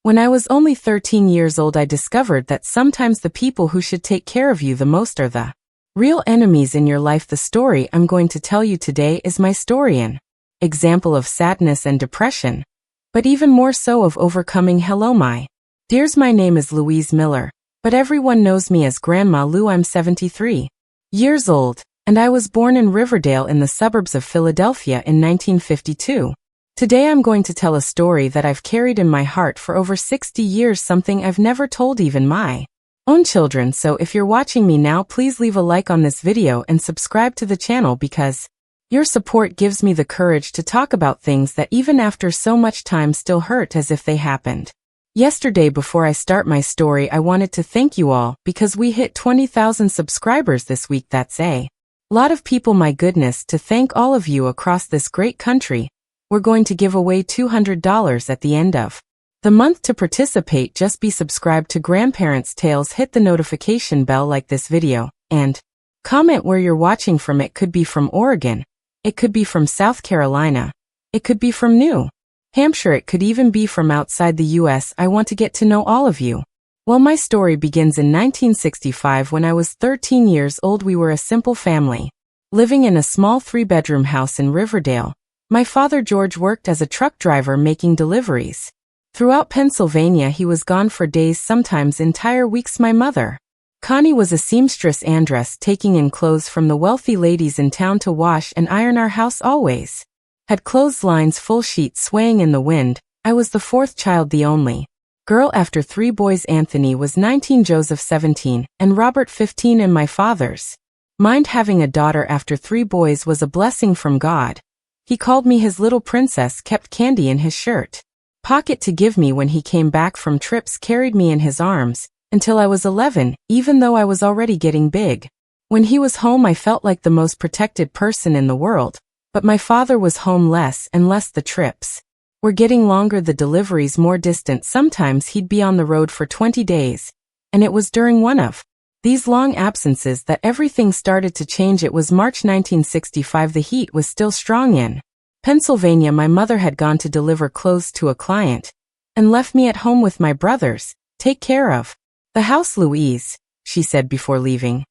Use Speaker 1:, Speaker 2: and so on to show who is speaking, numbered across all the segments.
Speaker 1: When I was only 13 years old, I discovered that sometimes the people who should take care of you the most are the real enemies in your life. The story I'm going to tell you today is my story, an example of sadness and depression, but even more so of overcoming. Hello, my dears. My name is Louise Miller, but everyone knows me as Grandma Lou. I'm 73 years old, and I was born in Riverdale in the suburbs of Philadelphia in 1952. Today I'm going to tell a story that I've carried in my heart for over 60 years, something I've never told even my own children. So if you're watching me now, please leave a like on this video and subscribe to the channel, because your support gives me the courage to talk about things that even after so much time still hurt as if they happened yesterday. Before I start my story, I wanted to thank you all because we hit 20,000 subscribers this week. That's a lot of people. My goodness, to thank all of you across this great country. We're going to give away $200 at the end of the month. To participate, just be subscribed to Grandparents' Tales, hit the notification bell, like this video, and comment where you're watching from. It could be from Oregon, it could be from South Carolina, it could be from New Hampshire, it could even be from outside the US. I want to get to know all of you. Well, my story begins in 1965 when I was 13 years old. We were a simple family, living in a small 3-bedroom house in Riverdale. My father, George, worked as a truck driver making deliveries throughout Pennsylvania. He was gone for days, sometimes entire weeks. My mother, Connie, was a seamstress and taking in clothes from the wealthy ladies in town to wash and iron. Our house always had clotheslines, full sheets swaying in the wind. I was the fourth child, the only girl after 3 boys. Anthony was 19, Joseph 17, and Robert 15. In my father's mind, having a daughter after 3 boys was a blessing from God. He called me his little princess, kept candy in his shirt pocket to give me when he came back from trips, carried me in his arms until I was 11, even though I was already getting big. When he was home, I felt like the most protected person in the world, but my father was home less and less. The trips were getting longer, the deliveries more distant. Sometimes he'd be on the road for 20 days, and it was during one of these long absences that everything started to change. It was March 1965. The heat was still strong in Pennsylvania. My mother had gone to deliver clothes to a client and left me at home with my brothers. Take care of the house, Louise, she said before leaving.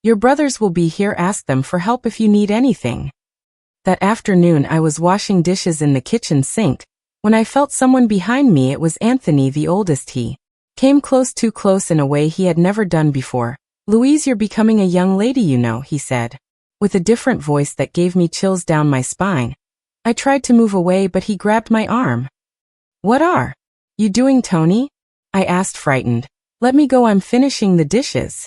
Speaker 1: Your brothers will be here. Ask them for help if you need anything. That afternoon, I was washing dishes in the kitchen sink when I felt someone behind me. It was Anthony, the oldest. He came close, too close in a way he had never done before. Louise, you're becoming a young lady, you know, he said, with a different voice that gave me chills down my spine. I tried to move away, but he grabbed my arm. What are you doing, Tony? I asked, frightened. Let me go, I'm finishing the dishes.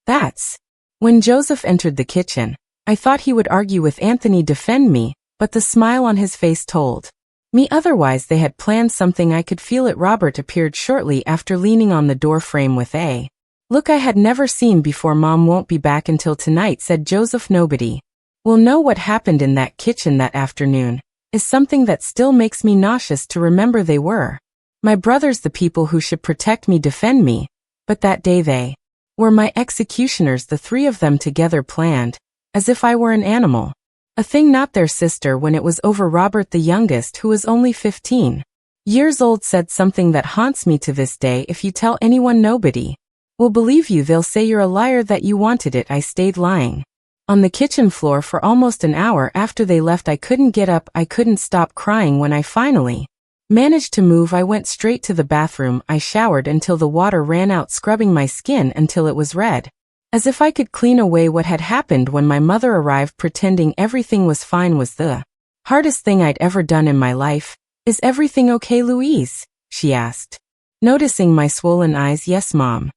Speaker 1: That's when Joseph entered the kitchen. I thought he would argue with Anthony, defend me, but the smile on his face told me otherwise. They had planned something, I could feel it. Robert appeared shortly after, leaning on the door frame with a look I had never seen before. Mom won't be back until tonight, said Joseph. Nobody will know what happened in that kitchen that afternoon. Is something that still makes me nauseous to remember. They were my brothers, the people who should protect me, defend me, but that day they were my executioners. The 3 of them together planned, as if I were an animal, a thing not their sister. When it was over, Robert, the youngest, who was only 15 years old, said something that haunts me to this day. If you tell anyone, nobody will believe you. They'll say you're a liar, that you wanted it. I stayed lying on the kitchen floor for almost an hour after they left. I couldn't get up, I couldn't stop crying. When I finally managed to move, I went straight to the bathroom. I showered until the water ran out, scrubbing my skin until it was red, as if I could clean away what had happened. When my mother arrived, pretending everything was fine was the hardest thing I'd ever done in my life. Is everything okay, Louise? She asked, noticing my swollen eyes. Yes, Mom.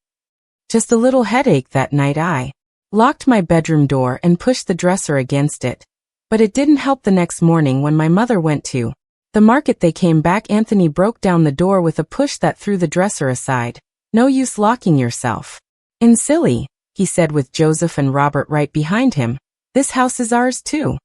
Speaker 1: Just a little headache that night. I locked my bedroom door and pushed the dresser against it. But it didn't help. The next morning, when my mother went to the market, they came back. Anthony broke down the door with a push that threw the dresser aside. No use locking yourself in, silly, he said, with Joseph and Robert right behind him. This house is ours too.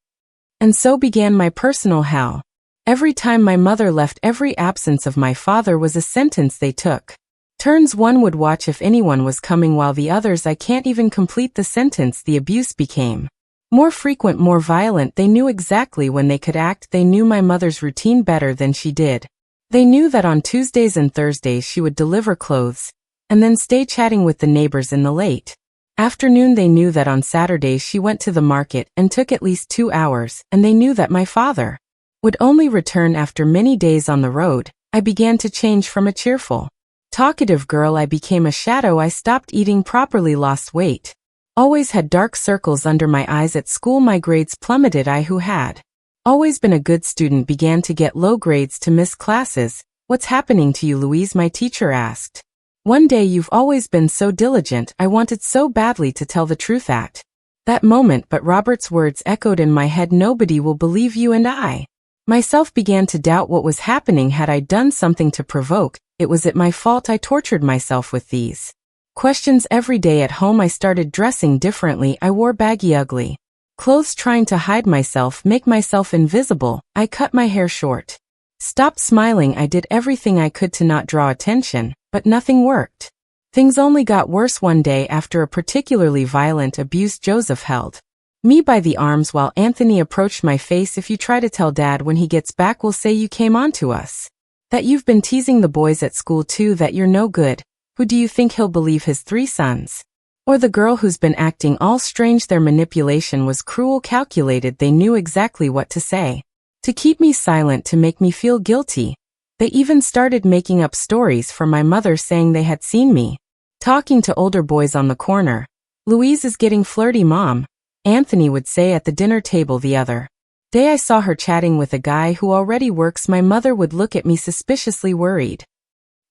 Speaker 1: And so began my personal hell. Every time my mother left, every absence of my father was a sentence they took turns. One would watch if anyone was coming, while the others, I can't even complete the sentence. The abuse became more frequent, more violent. They knew exactly when they could act. They knew my mother's routine better than she did. They knew that on Tuesdays and Thursdays she would deliver clothes, and then stay chatting with the neighbors in the late afternoon. They knew that on Saturdays she went to the market and took at least 2 hours, and they knew that my father would only return after many days on the road. I began to change from a cheerful, talkative girl. I became a shadow. I stopped eating properly, lost weight, always had dark circles under my eyes. At school my grades plummeted. I, who had always been a good student, began to get low grades, to miss classes. "What's happening to you, Louise?" my teacher asked one day. "You've always been so diligent." I wanted so badly to tell the truth at that moment, but Robert's words echoed in my head. "Nobody will believe you." And I myself began to doubt what was happening. Had I done something to provoke it? Was it my fault? I tortured myself with these questions every day. At home I started dressing differently. I wore baggy, ugly clothes, trying to hide myself, make myself invisible. I cut my hair short, stopped smiling. I did everything I could to not draw attention, but nothing worked. Things only got worse. One day, after a particularly violent abuse, Joseph held me by the arms while Anthony approached my face. "If you try to tell Dad, when he gets back, we'll say you came on to us, that you've been teasing the boys at school too, that you're no good." Who do you think he'll believe, his 3 sons? Or the girl who's been acting all strange? Their manipulation was cruel, calculated. They knew exactly what to say to keep me silent, to make me feel guilty. They even started making up stories for my mother, saying they had seen me talking to older boys on the corner. "Louise is getting flirty, Mom," Anthony would say at the dinner table. The other day I saw her chatting with a guy who already works. My mother would look at me suspiciously, worried.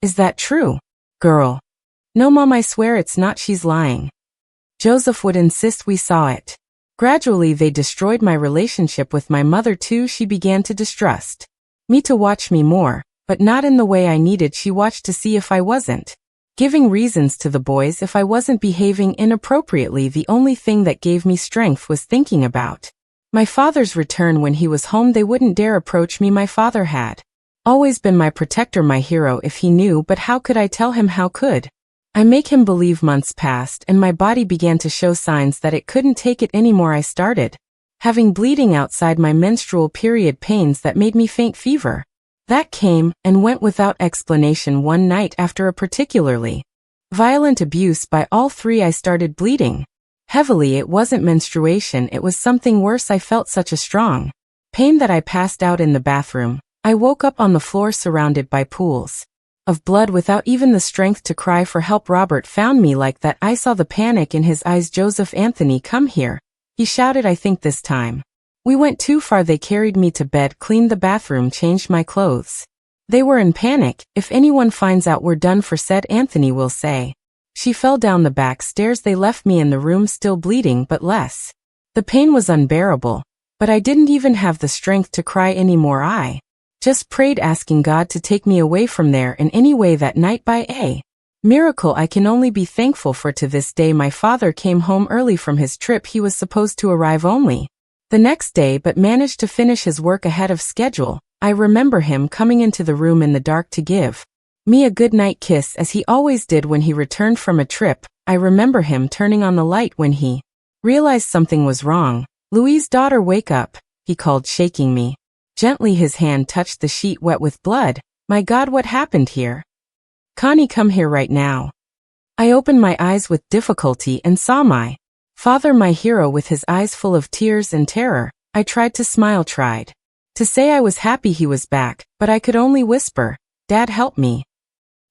Speaker 1: "Is that true, girl?" "No, Mom, I swear it's not. She's lying." Joseph would insist we saw it. Gradually they destroyed my relationship with my mother too. She began to distrust me, to watch me more, but not in the way I needed. She watched to see if I wasn't giving reasons to the boys, if I wasn't behaving inappropriately. The only thing that gave me strength was thinking about my father's return. When he was home they wouldn't dare approach me. My father had always been my protector, my hero. If he knew, but how could I tell him? How could I make him believe? Months passed and my body began to show signs that it couldn't take it anymore. I started having bleeding outside my menstrual period, pains that made me faint, fever that came and went without explanation. One night, after a particularly violent abuse by all 3, I started bleeding heavily. It wasn't menstruation, it was something worse. I felt such a strong pain that I passed out in the bathroom. I woke up on the floor surrounded by pools of blood without even the strength to cry for help. Robert found me like that. I saw the panic in his eyes. "Joseph, Anthony, come here," he shouted. "I think this time we went too far." They carried me to bed, cleaned the bathroom, changed my clothes. They were in panic. "If anyone finds out, we're done for," said Anthony will say. She fell down the back stairs. They left me in the room, still bleeding, but less. The pain was unbearable, but I didn't even have the strength to cry anymore. I just prayed, asking God to take me away from there in any way. That night, by a miracle I can only be thankful for to this day, my father came home early from his trip. He was supposed to arrive only the next day, but managed to finish his work ahead of schedule. I remember him coming into the room in the dark to give me a goodnight kiss, as he always did when he returned from a trip. I remember him turning on the light when he realized something was wrong. "Louise, daughter, wake up," he called, shaking me gently. His hand touched the sheet wet with blood. "My God, what happened here? Connie, come here right now." I opened my eyes with difficulty and saw my father, my hero, with his eyes full of tears and terror. I tried to smile, tried to say I was happy he was back, but I could only whisper, "Dad, help me."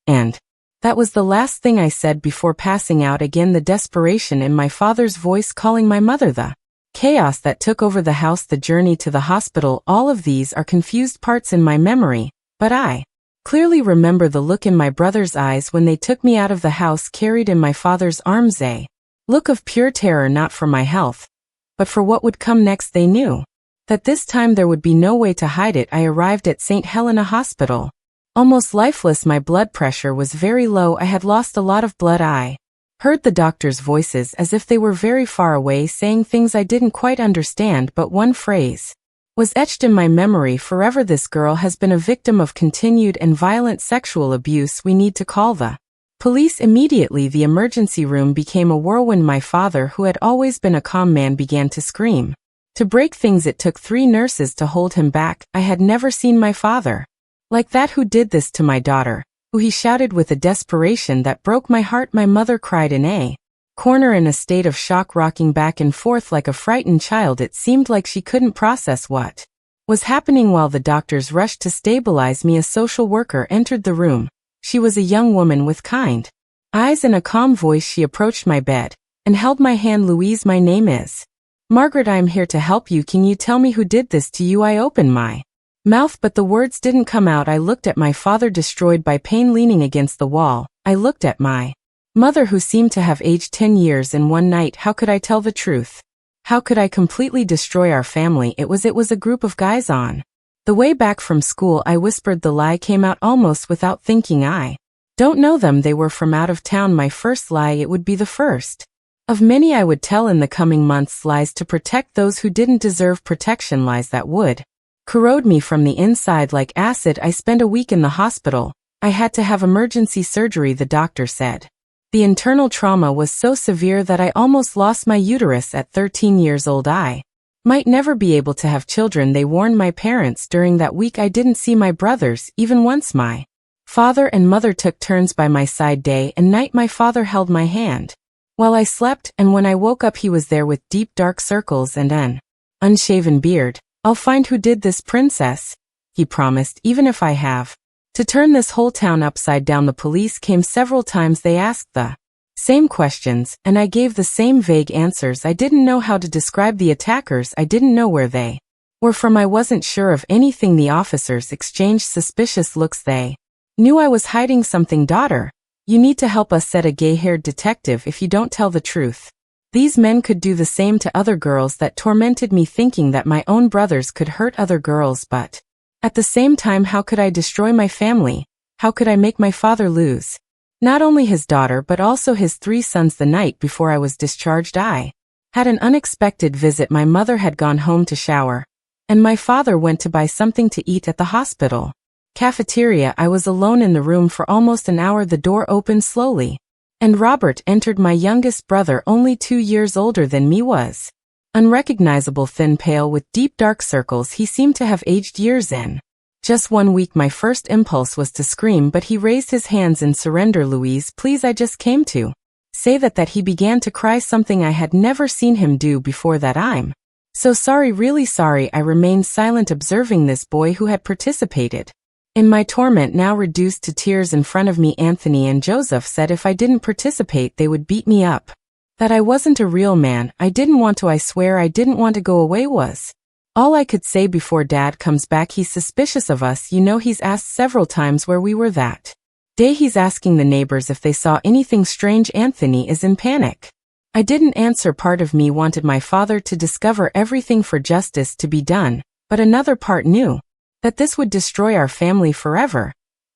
Speaker 1: And that was the last thing I said before passing out again. The desperation in my father's voice, calling my mother, the chaos that took over the house, the journey to the hospital, all of these are confused parts in my memory, but I clearly remember the look in my brother's eyes when they took me out of the house, carried in my father's arms, a look of pure terror, not for my health, but for what would come next. They knew that this time there would be no way to hide it. I arrived at St. Helena Hospital, almost lifeless. My blood pressure was very low. I had lost a lot of blood. I heard the doctors' voices as if they were very far away, saying things I didn't quite understand, but one phrase was etched in my memory forever: "This girl has been a victim of continued and violent sexual abuse. We need to call the police immediately." The emergency room became a whirlwind. My father, who had always been a calm man, began to scream. To break things, it took 3 nurses to hold him back. I had never seen my father Like that who did this to my daughter, who he shouted with a desperation that broke my heart. My mother cried in a corner in a state of shock, rocking back and forth like a frightened child. It seemed like she couldn't process what was happening. While the doctors rushed to stabilize me, a social worker entered the room. She was a young woman with kind eyes and a calm voice. She approached my bed and held my hand. Louise, my name is Margaret. I'm here to help you. Can you tell me who did this to you? I opened my mouth, but the words didn't come out. I looked at my father, destroyed by pain, leaning against the wall. I looked at my mother, who seemed to have aged 10 years in one night. How could I tell the truth? How could I completely destroy our family? It was a group of guys on the way back from school. I whispered. The lie came out almost without thinking. I don't know them. They were from out of town. My first lie. It would be the first of many I would tell in the coming months. Lies to protect those who didn't deserve protection. Lies that would corrode me from the inside like acid. I spent a week in the hospital. I had to have emergency surgery. The doctor said the internal trauma was so severe that I almost lost my uterus at 13 years old. I might never be able to have children. They warned my parents. During that week I didn't see my brothers even once. My father and mother took turns by my side day and night. My father held my hand while I slept, and when I woke up he was there with deep dark circles and an unshaven beard. I'll find who did this, princess, he promised, even if I have to turn this whole town upside down. The police came several times. They asked the same questions, and I gave the same vague answers. I didn't know how to describe the attackers. I didn't know where they were from. I wasn't sure of anything. The officers exchanged suspicious looks. They knew I was hiding something. Daughter, you need to help us, said a gay-haired detective. If you don't tell the truth, these men could do the same to other girls. That tormented me, thinking that my own brothers could hurt other girls. But at the same time, how could I destroy my family? How could I make my father lose not only his daughter but also his 3 sons? The night before I was discharged, I had an unexpected visit. My mother had gone home to shower, and my father went to buy something to eat at the hospital cafeteria. I was alone in the room for almost an hour. The door opened slowly, and Robert entered. My youngest brother, only 2 years older than me, was unrecognizable, thin, pale, with deep dark circles. He seemed to have aged years in just 1 week. My first impulse was to scream, but he raised his hands in surrender. Louise, please, I just came to say that he began to cry, something I had never seen him do before. That I'm so sorry, really sorry. I remained silent, observing this boy who had participated in my torment, now reduced to tears in front of me. Anthony and Joseph said if I didn't participate they would beat me up. That I wasn't a real man. I didn't want to. I swear I didn't want to go away, was all I could say before Dad comes back. He's suspicious of us. You know, he's asked several times where we were that day. He's asking the neighbors if they saw anything strange. Anthony is in panic. I didn't answer. Part of me wanted my father to discover everything for justice to be done, but another part knew that this would destroy our family forever.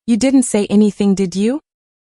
Speaker 1: You didn't say anything, did you?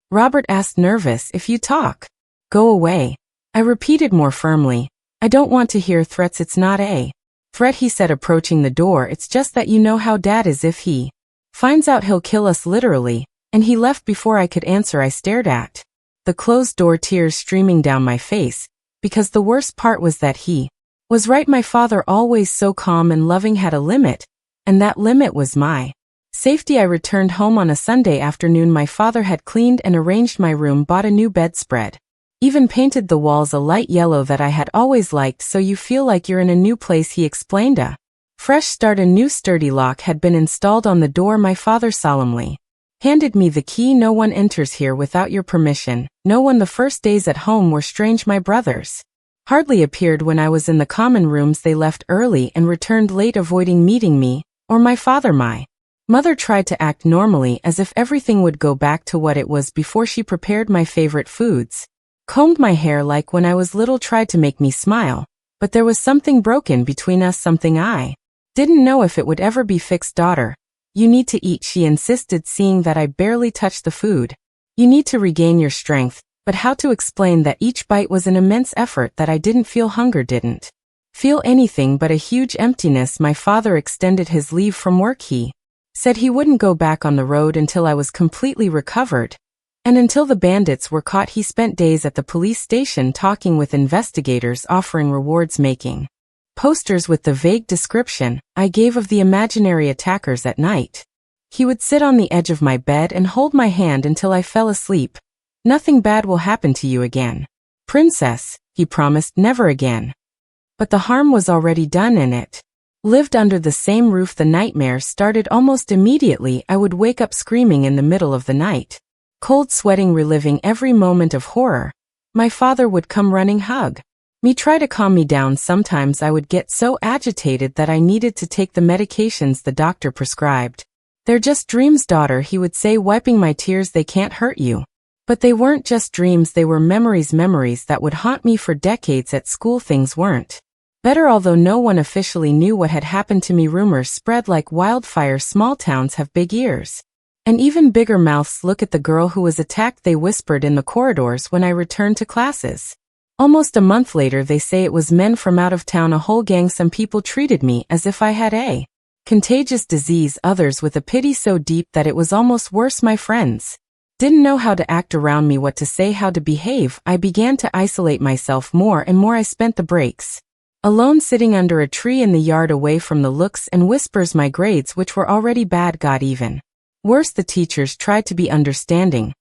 Speaker 1: Robert asked, nervous. If you talk, go away, I repeated more firmly. I don't want to hear threats. It's not a threat, he said, approaching the door. It's just that you know how Dad is. If he finds out he'll kill us, literally. And he left before I could answer. I stared at the closed door, tears streaming down my face, because the worst part was that he was right. My father, always so calm and loving, had a limit, and that limit was my safety. I returned home on a Sunday afternoon. My father had cleaned and arranged my room, bought a new bedspread, even painted the walls a light yellow that I had always liked. So you feel like you're in a new place, he explained. A fresh start. A new sturdy lock had been installed on the door. My father solemnly handed me the key. No one enters here without your permission. No one. The first days at home were strange. My brothers hardly appeared when I was in the common rooms. They left early and returned late, avoiding meeting me or my father. My mother tried to act normally, as if everything would go back to what it was before. She prepared my favorite foods, combed my hair like when I was little, tried to make me smile. But there was something broken between us, something I didn't know if it would ever be fixed. Daughter, you need to eat, she insisted, seeing that I barely touched the food. You need to regain your strength. But how to explain that each bite was an immense effort, that I didn't feel hunger, didn't feel anything but a huge emptiness. My father extended his leave from work. He said he wouldn't go back on the road until I was completely recovered. And until the bandits were caught. He spent days at the police station talking with investigators, offering rewards, making posters with the vague description I gave of the imaginary attackers at night. He would sit on the edge of my bed and hold my hand until I fell asleep. Nothing bad will happen to you again. Princess, he promised, never again. But the harm was already done and it. Lived under the same roof. The nightmares started almost immediately. I would wake up screaming in the middle of the night. Cold sweating, reliving every moment of horror. My father would come running, hug me, try to calm me down. Sometimes I would get so agitated that I needed to take the medications the doctor prescribed. They're just dreams, daughter, he would say, wiping my tears. They can't hurt you. But they weren't just dreams, they were memories that would haunt me for decades. At school things weren't better, although no one officially knew what had happened to me. Rumors spread like wildfire. Small towns have big ears and even bigger mouths. Look at the girl who was attacked, they whispered in the corridors when I returned to classes. Almost a month later, they say it was men from out of town, a whole gang. Some people treated me as if I had a contagious disease, others with a pity so deep that it was almost worse. My friends didn't know how to act around me, what to say, how to behave. I began to isolate myself more and more. I spent the breaks alone, sitting under a tree in the yard, away from the looks and whispers. My grades, which were already bad, got even worse. The teachers tried to be understanding,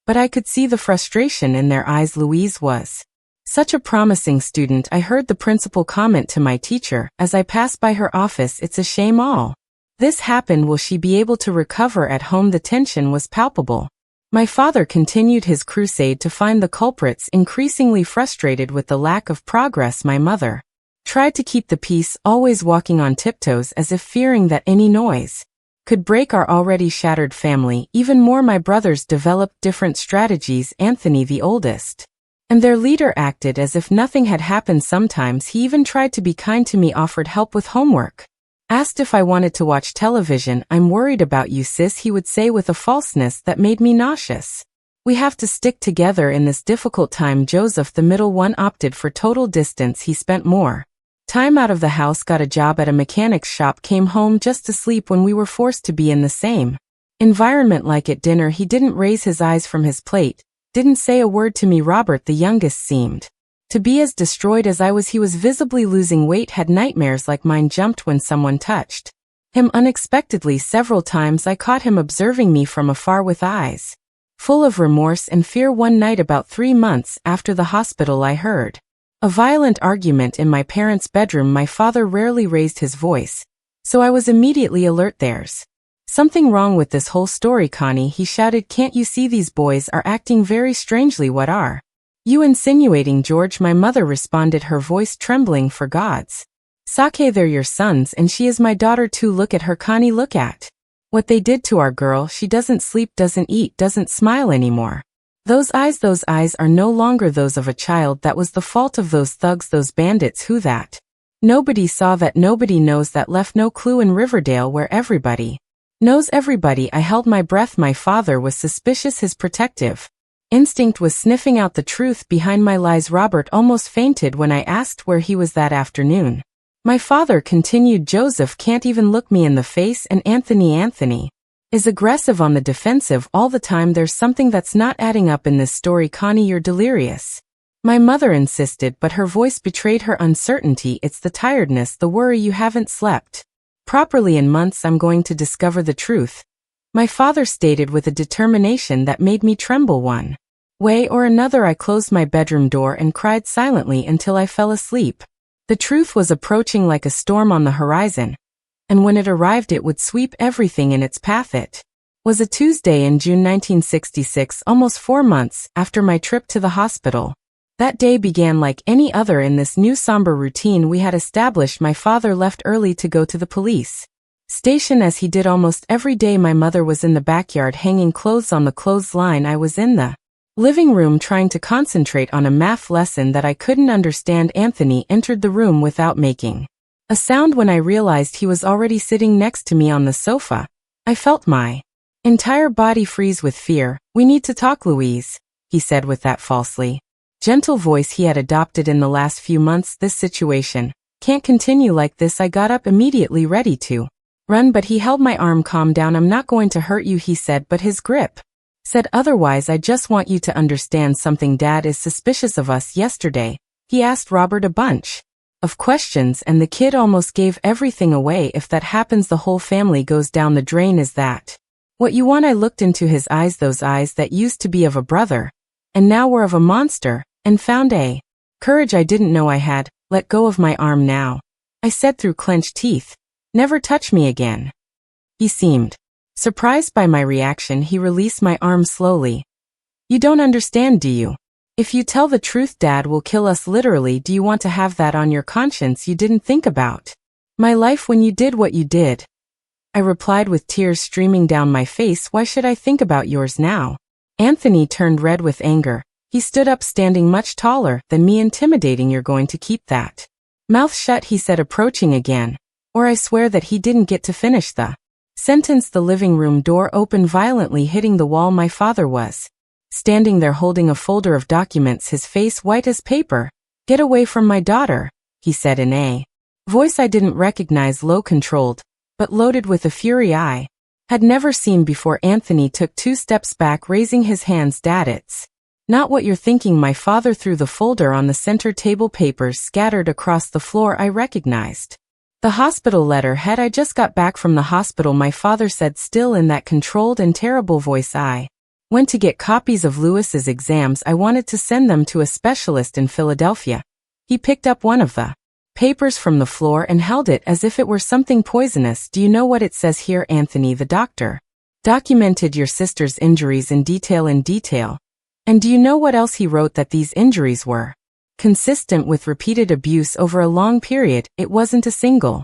Speaker 1: but I could see the frustration in their eyes. Louise was such a promising student, I heard the principal comment to my teacher as I passed by her office. It's a shame all this happened. Will she be able to recover at home? The tension was palpable. My father continued his crusade to find the culprits, increasingly frustrated with the lack of progress. My mother tried to keep the peace, always walking on tiptoes as if fearing that any noise could break our already shattered family even more. My brothers developed different strategies. Anthony, the oldest and their leader, acted as if nothing had happened. Sometimes he even tried to be kind to me, offered help with homework, asked if I wanted to watch television. I'm worried about you, sis, he would say with a falseness that made me nauseous. We have to stick together in this difficult time. Joseph, the middle one, opted for total distance. He spent more time out of the house, got a job at a mechanic's shop, came home just to sleep when we were forced to be in the same environment. Like at dinner, he didn't raise his eyes from his plate, didn't say a word to me. Robert, the youngest, seemed to be as destroyed as I was. He was visibly losing weight, had nightmares like mine, jumped when someone touched him unexpectedly. Several times I caught him observing me from afar with eyes full of remorse and fear. One night, about 3 months after the hospital, I heard a violent argument in my parents' bedroom. My father rarely raised his voice, so I was immediately alert. There's something wrong with this whole story, Connie, he shouted. Can't you see these boys are acting very strangely? What are you insinuating, George? My mother responded, her voice trembling. For God's sake, they're your sons and she is my daughter too. Look at her, Connie, look at what they did to our girl. She doesn't sleep, doesn't eat, doesn't smile anymore. Those eyes are no longer those of a child. That was the fault of those thugs, those bandits. Who that? Nobody saw that, nobody knows that, left no clue in Riverdale where everybody knows everybody. I held my breath. My father was suspicious. His protective instinct was sniffing out the truth behind my lies. Robert almost fainted when I asked where he was that afternoon. My father continued, Joseph can't even look me in the face, and Anthony is aggressive, on the defensive all the time. There's something that's not adding up in this story, Connie, you're delirious. My mother insisted, but her voice betrayed her uncertainty. It's the tiredness, the worry. You haven't slept properly in months. I'm going to discover the truth, my father stated with a determination that made me tremble. One way or another, I closed my bedroom door and cried silently until I fell asleep. The truth was approaching like a storm on the horizon, and when it arrived it would sweep everything in its path. It was a Tuesday in June 1966, almost 4 months after my trip to the hospital. That day began like any other in this new somber routine we had established. My father left early to go to the police station, as he did almost every day. My mother was in the backyard hanging clothes on the clothesline. I was in the living room trying to concentrate on a math lesson that I couldn't understand. Anthony entered the room without making a sound. When I realized he was already sitting next to me on the sofa, I felt my entire body freeze with fear. We need to talk, Louise, he said with that falsely gentle voice he had adopted in the last few months. This situation can't continue like this. I got up immediately, ready to run, but he held my arm. Calm down, I'm not going to hurt you, he said, but his grip said otherwise. I just want you to understand something. Dad is suspicious of us. Yesterday, he asked Robert a bunch of questions, and the kid almost gave everything away. If that happens, the whole family goes down the drain. Is that What you want? I looked into his eyes, those eyes that used to be of a brother, and now were of a monster, and found a courage I didn't know I had. Let go of my arm now, I said through clenched teeth. Never touch me again. He seemed surprised by my reaction. He released my arm slowly. You don't understand, do you? If you tell the truth, Dad will kill us literally. Do you want to have that on your conscience? You didn't think about my life when you did what you did, I replied with tears streaming down my face. Why should I think about yours now? Anthony turned red with anger. He stood up, standing much taller than me. Intimidating. You're going to keep that mouth shut, he said, approaching again, or I swear that he didn't get to finish the sentence. The living room door opened violently, hitting the wall. My father was standing there holding a folder of documents, his face white as paper. Get away from my daughter, he said in a voice I didn't recognize, low, controlled, but loaded with a fury I had never seen before. Anthony took 2 steps back, raising his hands. Dad, it's not what you're thinking. My father threw the folder on the center table. Papers scattered across the floor. I recognized the hospital letter. Had I just got back from the hospital, my father said, still in that controlled and terrible voice. I went to get copies of Lewis's exams. I wanted to send them to a specialist in Philadelphia. He picked up one of the papers from the floor and held it as if it were something poisonous. Do you know what it says here, Anthony? The doctor documented your sister's injuries in detail. And do you know what else he wrote? That these injuries were consistent with repeated abuse over a long period. It wasn't a single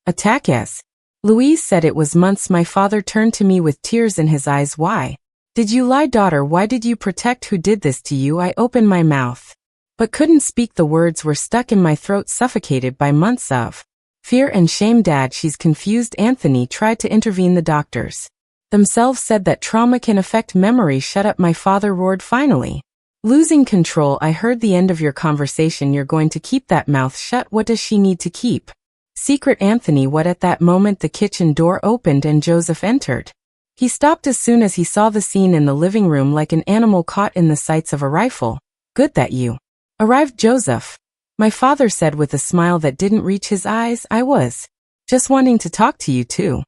Speaker 1: attack, as Louise said. It was months. My father turned to me with tears in his eyes. Why did you lie, daughter? Why did you protect? Who did this to you? I opened my mouth, but couldn't speak. The words were stuck in my throat, suffocated by months of fear and shame. Dad, she's confused. Anthony tried to intervene. The doctors themselves said that trauma can affect memory. Shut up, my father roared, finally losing control. I heard the end of your conversation. You're going to keep that mouth shut. What does she need to keep secret, Anthony? What? At that moment the kitchen door opened and Joseph entered. He stopped as soon as he saw the scene in the living room, like an animal caught in the sights of a rifle. Good that you arrived, Joseph, my father said with a smile that didn't reach his eyes. I was just wanting to talk to you too.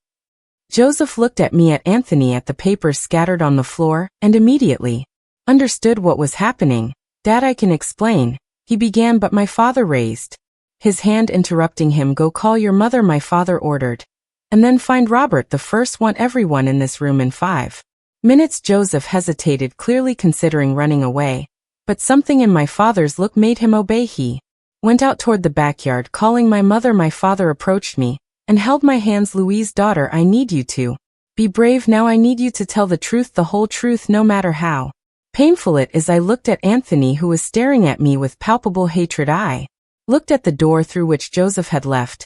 Speaker 1: Joseph looked at me, at Anthony, at the papers scattered on the floor, and immediately understood what was happening. Dad, I can explain, he began, but my father raised his hand, interrupting him. Go call your mother, my father ordered. And then find Robert. The first want everyone in this room in 5 minutes. Joseph hesitated, clearly considering running away, but something in my father's look made him obey. He went out toward the backyard, calling my mother. My father approached me and held my hands. Louise, daughter, I need you to be brave now. I need you to tell the truth, the whole truth, no matter how painful it is. I looked at Anthony, who was staring at me with palpable hatred. I looked at the door through which Joseph had left.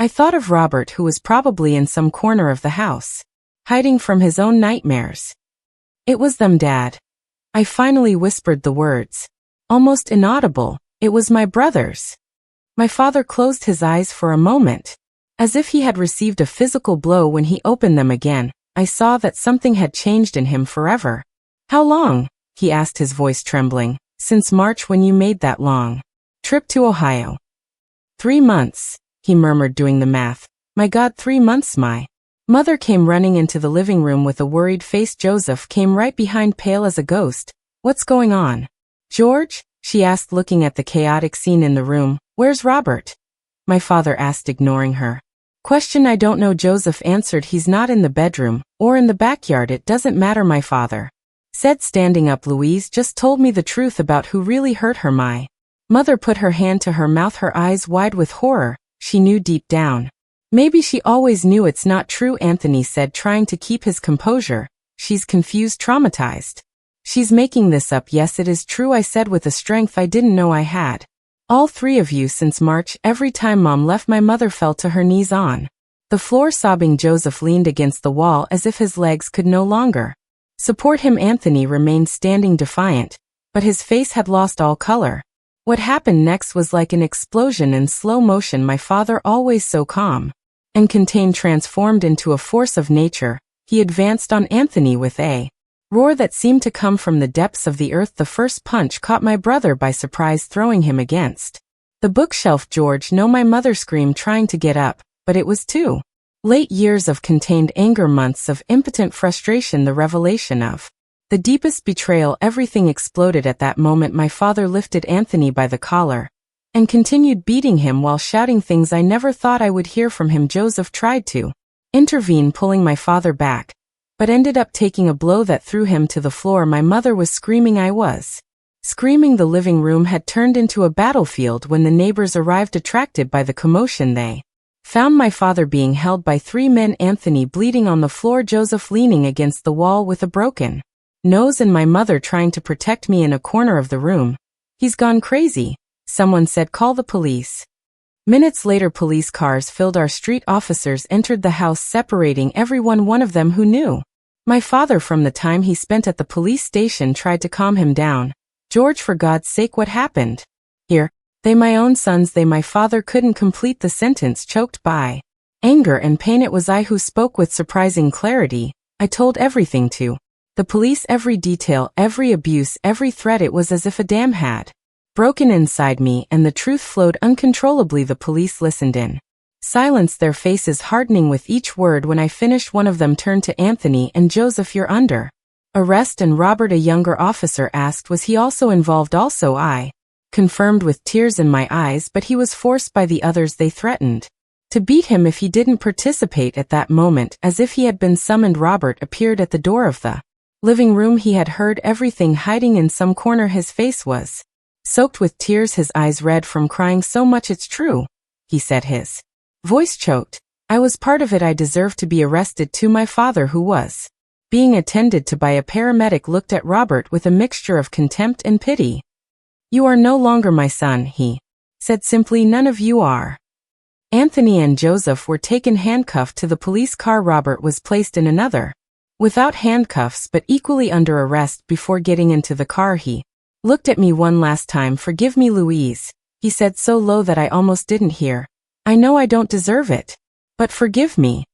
Speaker 1: I thought of Robert, who was probably in some corner of the house, hiding from his own nightmares. It was them, Dad. I finally whispered the words, almost inaudible. It was my brothers. My father closed his eyes for a moment, as if he had received a physical blow. When he opened them again, I saw that something had changed in him forever. How long? He asked, his voice trembling. Since March, when you made that long trip to Ohio. 3 months, he murmured, doing the math. My God, 3 months. My mother came running into the living room with a worried face. Joseph came right behind, pale as a ghost. What's going on, George? She asked, looking at the chaotic scene in the room. Where's Robert? My father asked, ignoring her question. I don't know, Joseph answered. He's not in the bedroom or in the backyard. It doesn't matter, my father said, standing up. Louise just told me the truth about who really hurt her. My mother put her hand to her mouth, her eyes wide with horror. She knew deep down. Maybe she always knew. It's not true, Anthony said, trying to keep his composure. She's confused, traumatized. She's making this up. Yes, it is true, I said with a strength I didn't know I had. All 3 of you since March. Every time Mom left, my mother fell to her knees on the floor, sobbing. Joseph leaned against the wall as if his legs could no longer support him. Anthony remained standing, defiant, but his face had lost all color. What happened next was like an explosion in slow motion. My father, always so calm and contained, transformed into a force of nature. He advanced on Anthony with a roar that seemed to come from the depths of the earth. The first punch caught my brother by surprise, throwing him against the bookshelf. George, no, my mother screamed, trying to get up, but it was too Late years of contained anger, months of impotent frustration, the revelation of the deepest betrayal. Everything exploded at that moment. My father lifted Anthony by the collar and continued beating him while shouting things I never thought I would hear from him. Joseph tried to intervene, pulling my father back, but ended up taking a blow that threw him to the floor. My mother was screaming. I was screaming. The living room had turned into a battlefield when the neighbors arrived, attracted by the commotion. They found my father being held by 3 men, Anthony bleeding on the floor, Joseph leaning against the wall with a broken nose, and my mother trying to protect me in a corner of the room. "He's gone crazy," someone said. "Call the police." Minutes later, police cars filled our street. Officers entered the house, separating everyone. One of them, who knew my father from the time he spent at the police station, tried to calm him down. "George, for God's sake, what happened here?" "They my own sons." "They." My father couldn't complete the sentence, choked by anger and pain. It was I who spoke with surprising clarity. I told everything to the police, every detail, every abuse, every threat. It was as if a dam had broken inside me, and the truth flowed uncontrollably. The police listened in silence, their faces hardening with each word. When I finished, one of them turned to Anthony and Joseph. "You're under arrest." "And Robert?" a younger officer asked. "Was he also involved?" "Also." I confirmed with tears in my eyes, but he was forced by the others. They threatened to beat him if he didn't participate. At that moment, as if he had been summoned, Robert appeared at the door of the living room. He had heard everything, hiding in some corner. His face was soaked with tears, his eyes red from crying so much. "It's true," he said, his voice choked. "I was part of it. I deserve to be arrested too." My father, who was being attended to by a paramedic, looked at Robert with a mixture of contempt and pity. "You are no longer my son," he said simply. "None of you are." Anthony and Joseph were taken handcuffed to the police car. Robert was placed in another without handcuffs, but equally under arrest. Before getting into the car, he looked at me one last time. "Forgive me, Louise," he said so low that I almost didn't hear. "I know I don't deserve it, but forgive me."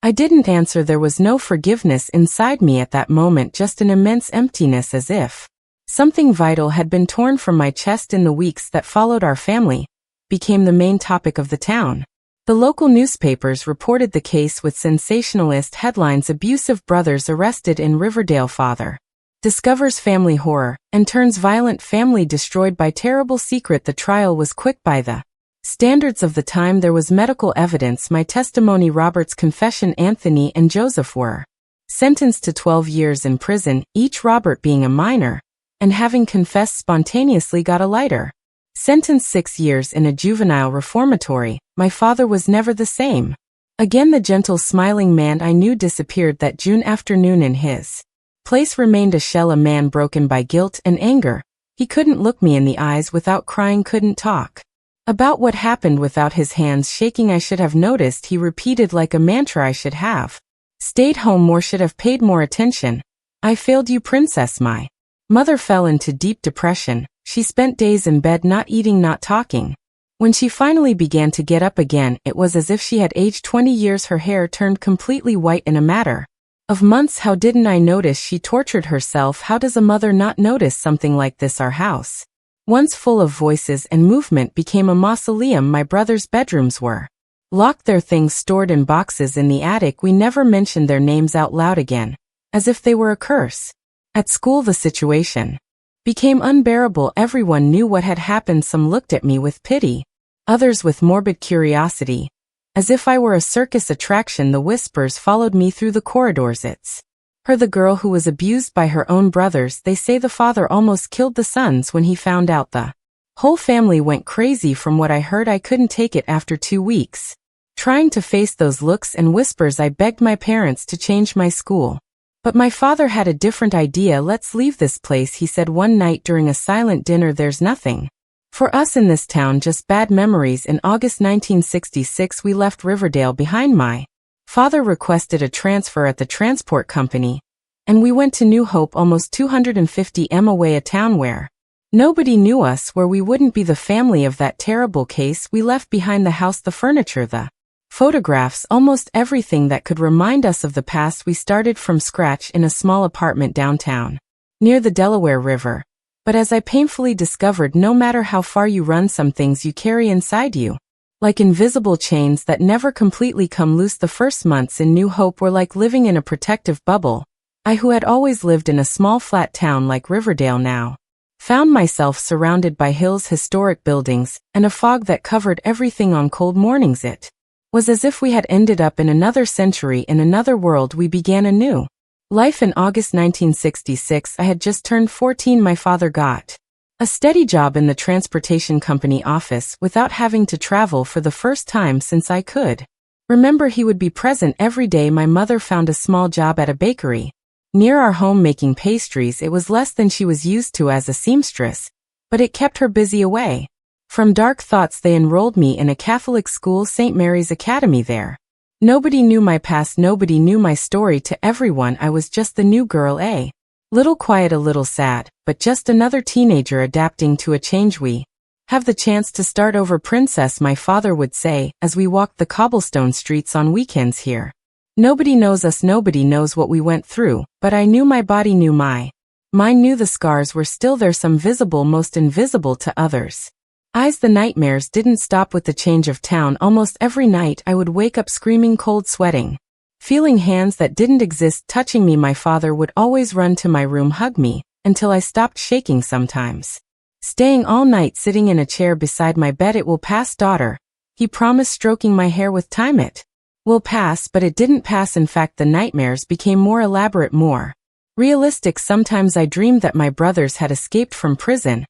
Speaker 1: I didn't answer. There was no forgiveness inside me at that moment, just an immense emptiness, as if something vital had been torn from my chest. In the weeks that followed, our family became the main topic of the town. The local newspapers reported the case with sensationalist headlines: "Abusive brothers arrested in Riverdale, father discovers family horror and turns violent, family destroyed by terrible secret." The trial was quick by the standards of the time. There was medical evidence, my testimony, Robert's confession. Anthony and Joseph were sentenced to 12 years in prison, each, Robert being a minor and having confessed spontaneously, got a lighter sentence, 6 years in a juvenile reformatory. My father was never the same again. The gentle, smiling man I knew disappeared that June afternoon. In his place remained a shell, a man broken by guilt and anger. He couldn't look me in the eyes without crying, couldn't talk about what happened without his hands shaking. I should have noticed, he repeated like a mantra. I should have stayed home more, should have paid more attention. I failed you, princess. My mother fell into deep depression. She spent days in bed, not eating, not talking. When she finally began to get up again, it was as if she had aged 20 years. Her hair turned completely white in a matter of months. How didn't I notice? She tortured herself. How does a mother not notice something like this? Our house, once full of voices and movement, became a mausoleum. My brothers' bedrooms were locked, their things stored in boxes in the attic. We never mentioned their names out loud again, as if they were a curse. At school, the situation became unbearable. Everyone knew what had happened. Some looked at me with pity, others with morbid curiosity, as if I were a circus attraction. The whispers followed me through the corridors. "It's her, the girl who was abused by her own brothers. They say the father almost killed the sons when he found out. The whole family went crazy." From what I heard, I couldn't take it. After 2 weeks trying to face those looks and whispers, I begged my parents to change my school. But my father had a different idea. "Let's leave this place," he said one night during a silent dinner. "There's nothing for us in this town, just bad memories." In August 1966, we left Riverdale behind. My father requested a transfer at the transport company, and we went to New Hope, almost 250 miles away, a town where nobody knew us, where we wouldn't be the family of that terrible case. We left behind the house, the furniture, the photographs, almost everything that could remind us of the past. We started from scratch in a small apartment downtown, near the Delaware River. But as I painfully discovered, no matter how far you run, some things you carry inside you Like invisible chains that never completely come loose. The first months in New Hope were like living in a protective bubble. I, who had always lived in a small flat town like Riverdale now, found myself surrounded by hills, historic buildings, and a fog that covered everything on cold mornings. It was as if we had ended up in another century, in another world. We began anew. Life in August 1966. I had just turned 14. My father got a steady job in the transportation company office without having to travel for the first time since I could remember. He would be present every day. My mother found a small job at a bakery near our home making pastries. It was less than she was used to as a seamstress, but it kept her busy away from dark thoughts. They enrolled me in a Catholic school, St. Mary's Academy there. Nobody knew my past, nobody knew my story. To everyone, I was just the new girl, a little quiet, a little sad, but just another teenager adapting to a change. We have the chance to start over, princess, my father would say, as we walked the cobblestone streets on weekends here. Nobody knows us, nobody knows what we went through, but I knew my body knew my mind knew the scars were still there, some visible, most invisible to others. The nightmares didn't stop with the change of town. Almost every night I would wake up screaming, cold, sweating, feeling hands that didn't exist touching me. My father would always run to my room, hug me, until I stopped shaking, sometimes staying all night sitting in a chair beside my bed. It will pass, daughter, he promised, stroking my hair with time. It will pass, but it didn't pass. In fact, the nightmares became more elaborate, more realistic. Sometimes I dreamed that my brothers had escaped from prison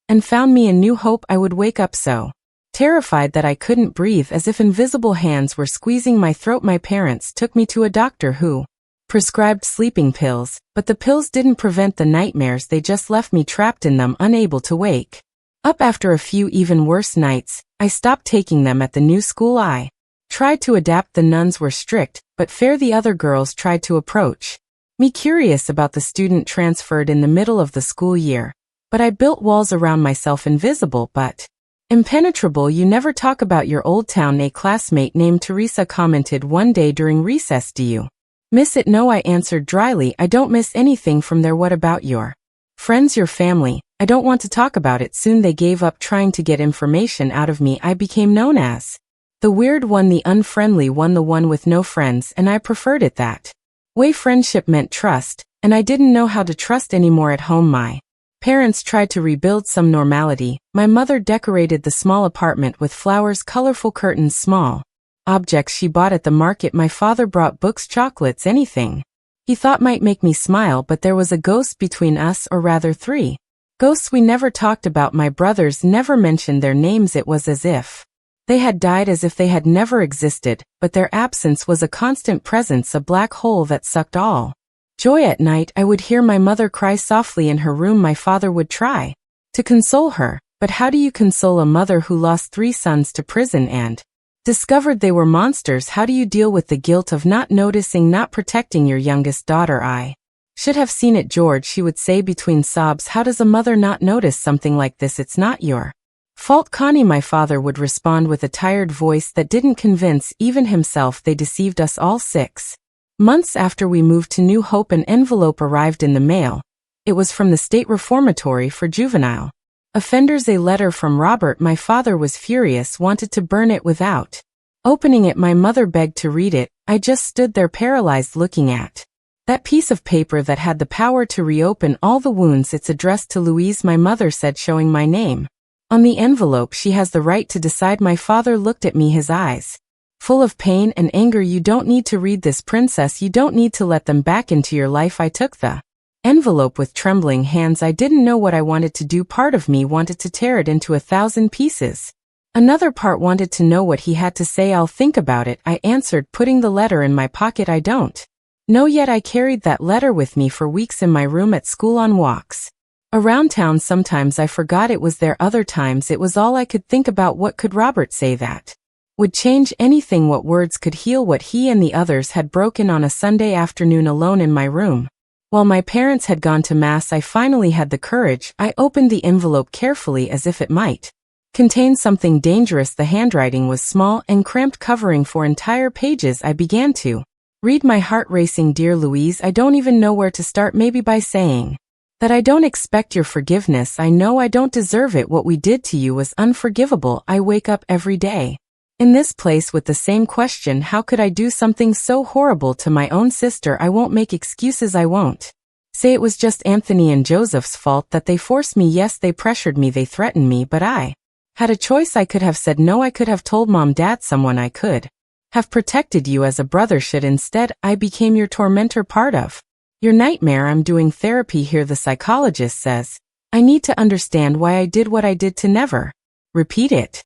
Speaker 1: and found me in New Hope. I would wake up so terrified that I couldn't breathe, as if invisible hands were squeezing my throat. My parents took me to a doctor who prescribed sleeping pills, but the pills didn't prevent the nightmares. They just left me trapped in them, unable to wake up. After a few even worse nights, I stopped taking them. At the new school I tried to adapt. The nuns were strict, but fair. The other girls tried to approach me curious about the student transferred in the middle of the school year. But I built walls around myself, invisible but impenetrable. You never talk about your old town, a classmate named Teresa commented one day during recess. Do you miss it? No, I answered dryly. I don't miss anything from there. What about your friends, your family? I don't want to talk about it. Soon they gave up trying to get information out of me. I became known as the weird one, the unfriendly one, the one with no friends, and I preferred it that way. Friendship meant trust, and I didn't know how to trust anymore. At home, my parents tried to rebuild some normality. My mother decorated the small apartment with flowers, colorful curtains, small objects she bought at the market. My father brought books, chocolates, anything he thought might make me smile. But there was a ghost between us, or rather 3 ghosts we never talked about. My brothers never mentioned their names. It was as if they had died, as if they had never existed, but their absence was a constant presence, a black hole that sucked all joy. At night, I would hear my mother cry softly in her room. My father would try to console her, but how do you console a mother who lost 3 sons to prison and discovered they were monsters? How do you deal with the guilt of not noticing, not protecting your youngest daughter? I should have seen it, George, she would say between sobs. How does a mother not notice something like this? It's not your fault, Connie, my father would respond with a tired voice that didn't convince even himself. They deceived us all. 6 months after we moved to New Hope, an envelope arrived in the mail. It was from the State Reformatory for Juvenile Offenders, a letter from Robert. My father was furious, wanted to burn it without opening it. My mother begged to read it. I just stood there paralyzed, looking at that piece of paper that had the power to reopen all the wounds. It's addressed to Louise, my mother said, showing my name on the envelope. She has the right to decide. My father looked at me, his eyes full of pain and anger. You don't need to read this, princess. You don't need to let them back into your life. I took the envelope with trembling hands. I didn't know what I wanted to do. Part of me wanted to tear it into 1,000 pieces. Another part wanted to know what he had to say. I'll think about it, I answered, putting the letter in my pocket. I don't know yet. I carried that letter with me for weeks in my room, at school, on walks around town. Sometimes I forgot it was there. Other times it was all I could think about. What could Robert say that would change anything? What words could heal what he and the others had broken? On a Sunday afternoon, alone in my room, while my parents had gone to Mass, I finally had the courage. I opened the envelope carefully, as if it might contain something dangerous. The handwriting was small and cramped, covering 4 entire pages. I began to read, my heart racing. Dear Louise, I don't even know where to start. Maybe by saying that I don't expect your forgiveness. I know I don't deserve it. What we did to you was unforgivable. I wake up every day In this place with the same question, how could I do something so horrible to my own sister? I won't make excuses, I won't say it was just Anthony and Joseph's fault that they forced me. Yes, they pressured me, they threatened me, but I had a choice. I could have said no, I could have told mom, dad, someone. I could have protected you as a brother should. Instead, I became your tormentor, part of your nightmare. I'm doing therapy here, the psychologist says. I need to understand why I did what I did to never repeat it.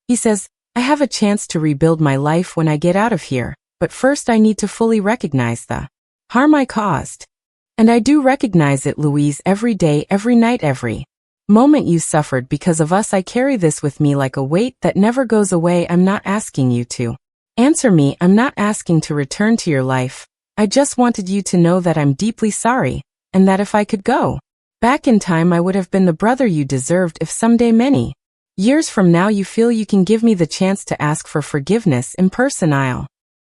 Speaker 1: He says, I have a chance to rebuild my life when I get out of here, but first I need to fully recognize the harm I caused. And I do recognize it, Louise, every day, every night, every moment you suffered because of us. I carry this with me like a weight that never goes away. I'm not asking you to answer me. I'm not asking to return to your life. I just wanted you to know that I'm deeply sorry, and that if I could go back in time, I would have been the brother you deserved. If someday, many years from now, you feel you can give me the chance to ask for forgiveness in person, I'll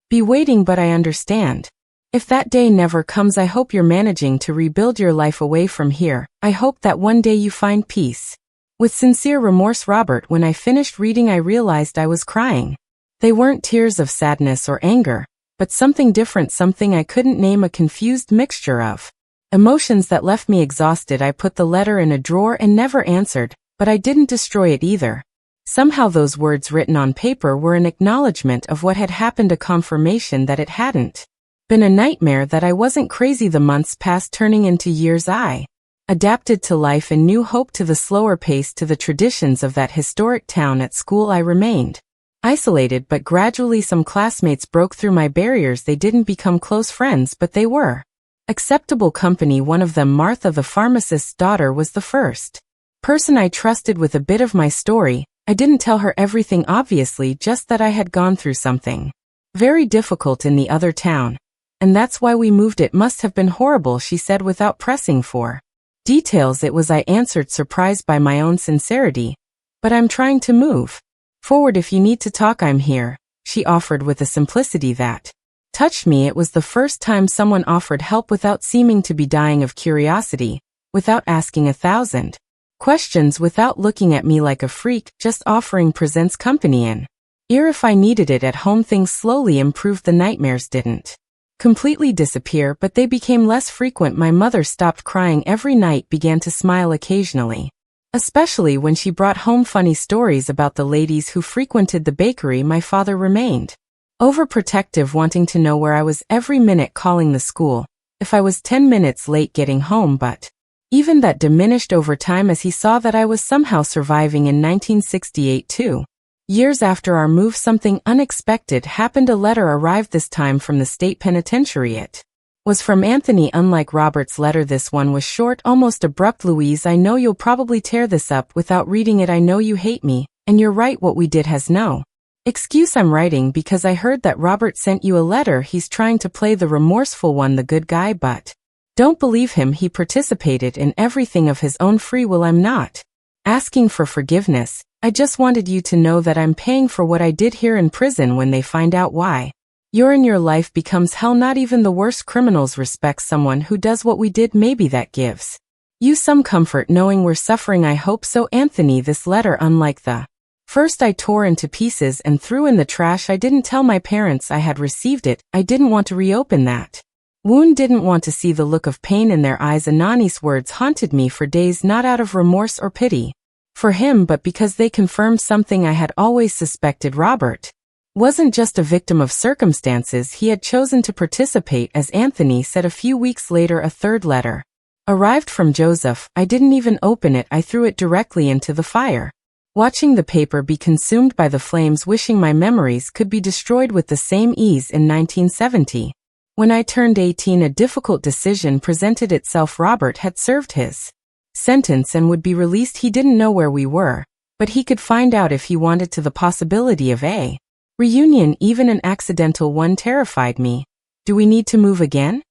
Speaker 1: be waiting, but I understand. If that day never comes, I hope you're managing to rebuild your life away from here. I hope that one day you find peace. With sincere remorse, Robert. When I finished reading, I realized I was crying. They weren't tears of sadness or anger, but something different, something I couldn't name, a confused mixture of emotions that left me exhausted. I put the letter in a drawer and never answered, but I didn't destroy it either. Somehow those words written on paper were an acknowledgement of what had happened, a confirmation that it hadn't been a nightmare, that I wasn't crazy. The months passed, turning into years. I adapted to life and new hope, to the slower pace, to the traditions of that historic town. At school I remained isolated, but gradually some classmates broke through my barriers. They didn't become close friends, but they were acceptable company. One of them, Martha, the pharmacist's daughter, was the first person I trusted with a bit of my story. I didn't tell her everything, obviously, just that I had gone through something very difficult in the other town. And that's why we moved. It must have been horrible, she said without pressing for details. It was, I answered, surprised by my own sincerity. But I'm trying to move forward. If you need to talk, I'm here, she offered with a simplicity that touched me. It was the first time someone offered help without seeming to be dying of curiosity, without asking 1,000 questions, without looking at me like a freak, just offering presence, company in ear if I needed it. At home things slowly improved. The nightmares didn't completely disappear, but they became less frequent. My mother stopped crying every night, began to smile occasionally, especially when she brought home funny stories about the ladies who frequented the bakery. My father remained overprotective, wanting to know where I was every minute, calling the school if I was 10 minutes late getting home, but even that diminished over time as he saw that I was somehow surviving. In 1968, 2 years after our move, something unexpected happened. A letter arrived, this time from the state penitentiary. It was from Anthony. Unlike Robert's letter, this one was short, almost abrupt. Louise, I know you'll probably tear this up without reading it. I know you hate me, and you're right. What we did has no excuse. I'm writing because I heard that Robert sent you a letter. He's trying to play the remorseful one, the good guy, but don't believe him. He participated in everything of his own free will. I'm not asking for forgiveness. I just wanted you to know that I'm paying for what I did here in prison. When they find out why you're in, your life becomes hell. Not even the worst criminals respect someone who does what we did. Maybe that gives you some comfort knowing we're suffering. I hope so. Anthony, this letter, unlike the first I tore into pieces and threw in the trash. I didn't tell my parents I had received it. I didn't want to reopen that wound, didn't want to see the look of pain in their eyes. Anani's words haunted me for days, not out of remorse or pity for him, but because they confirmed something I had always suspected. Robert wasn't just a victim of circumstances. He had chosen to participate. As Anthony said a few weeks later, a third letter arrived from Joseph. I didn't even open it. I threw it directly into the fire, watching the paper be consumed by the flames, wishing my memories could be destroyed with the same ease. In 1970, when I turned 18, a difficult decision presented itself. Robert had served his sentence and would be released. He didn't know where we were, but he could find out if he wanted to. The possibility of a reunion, even an accidental one, terrified me. Do we need to move again?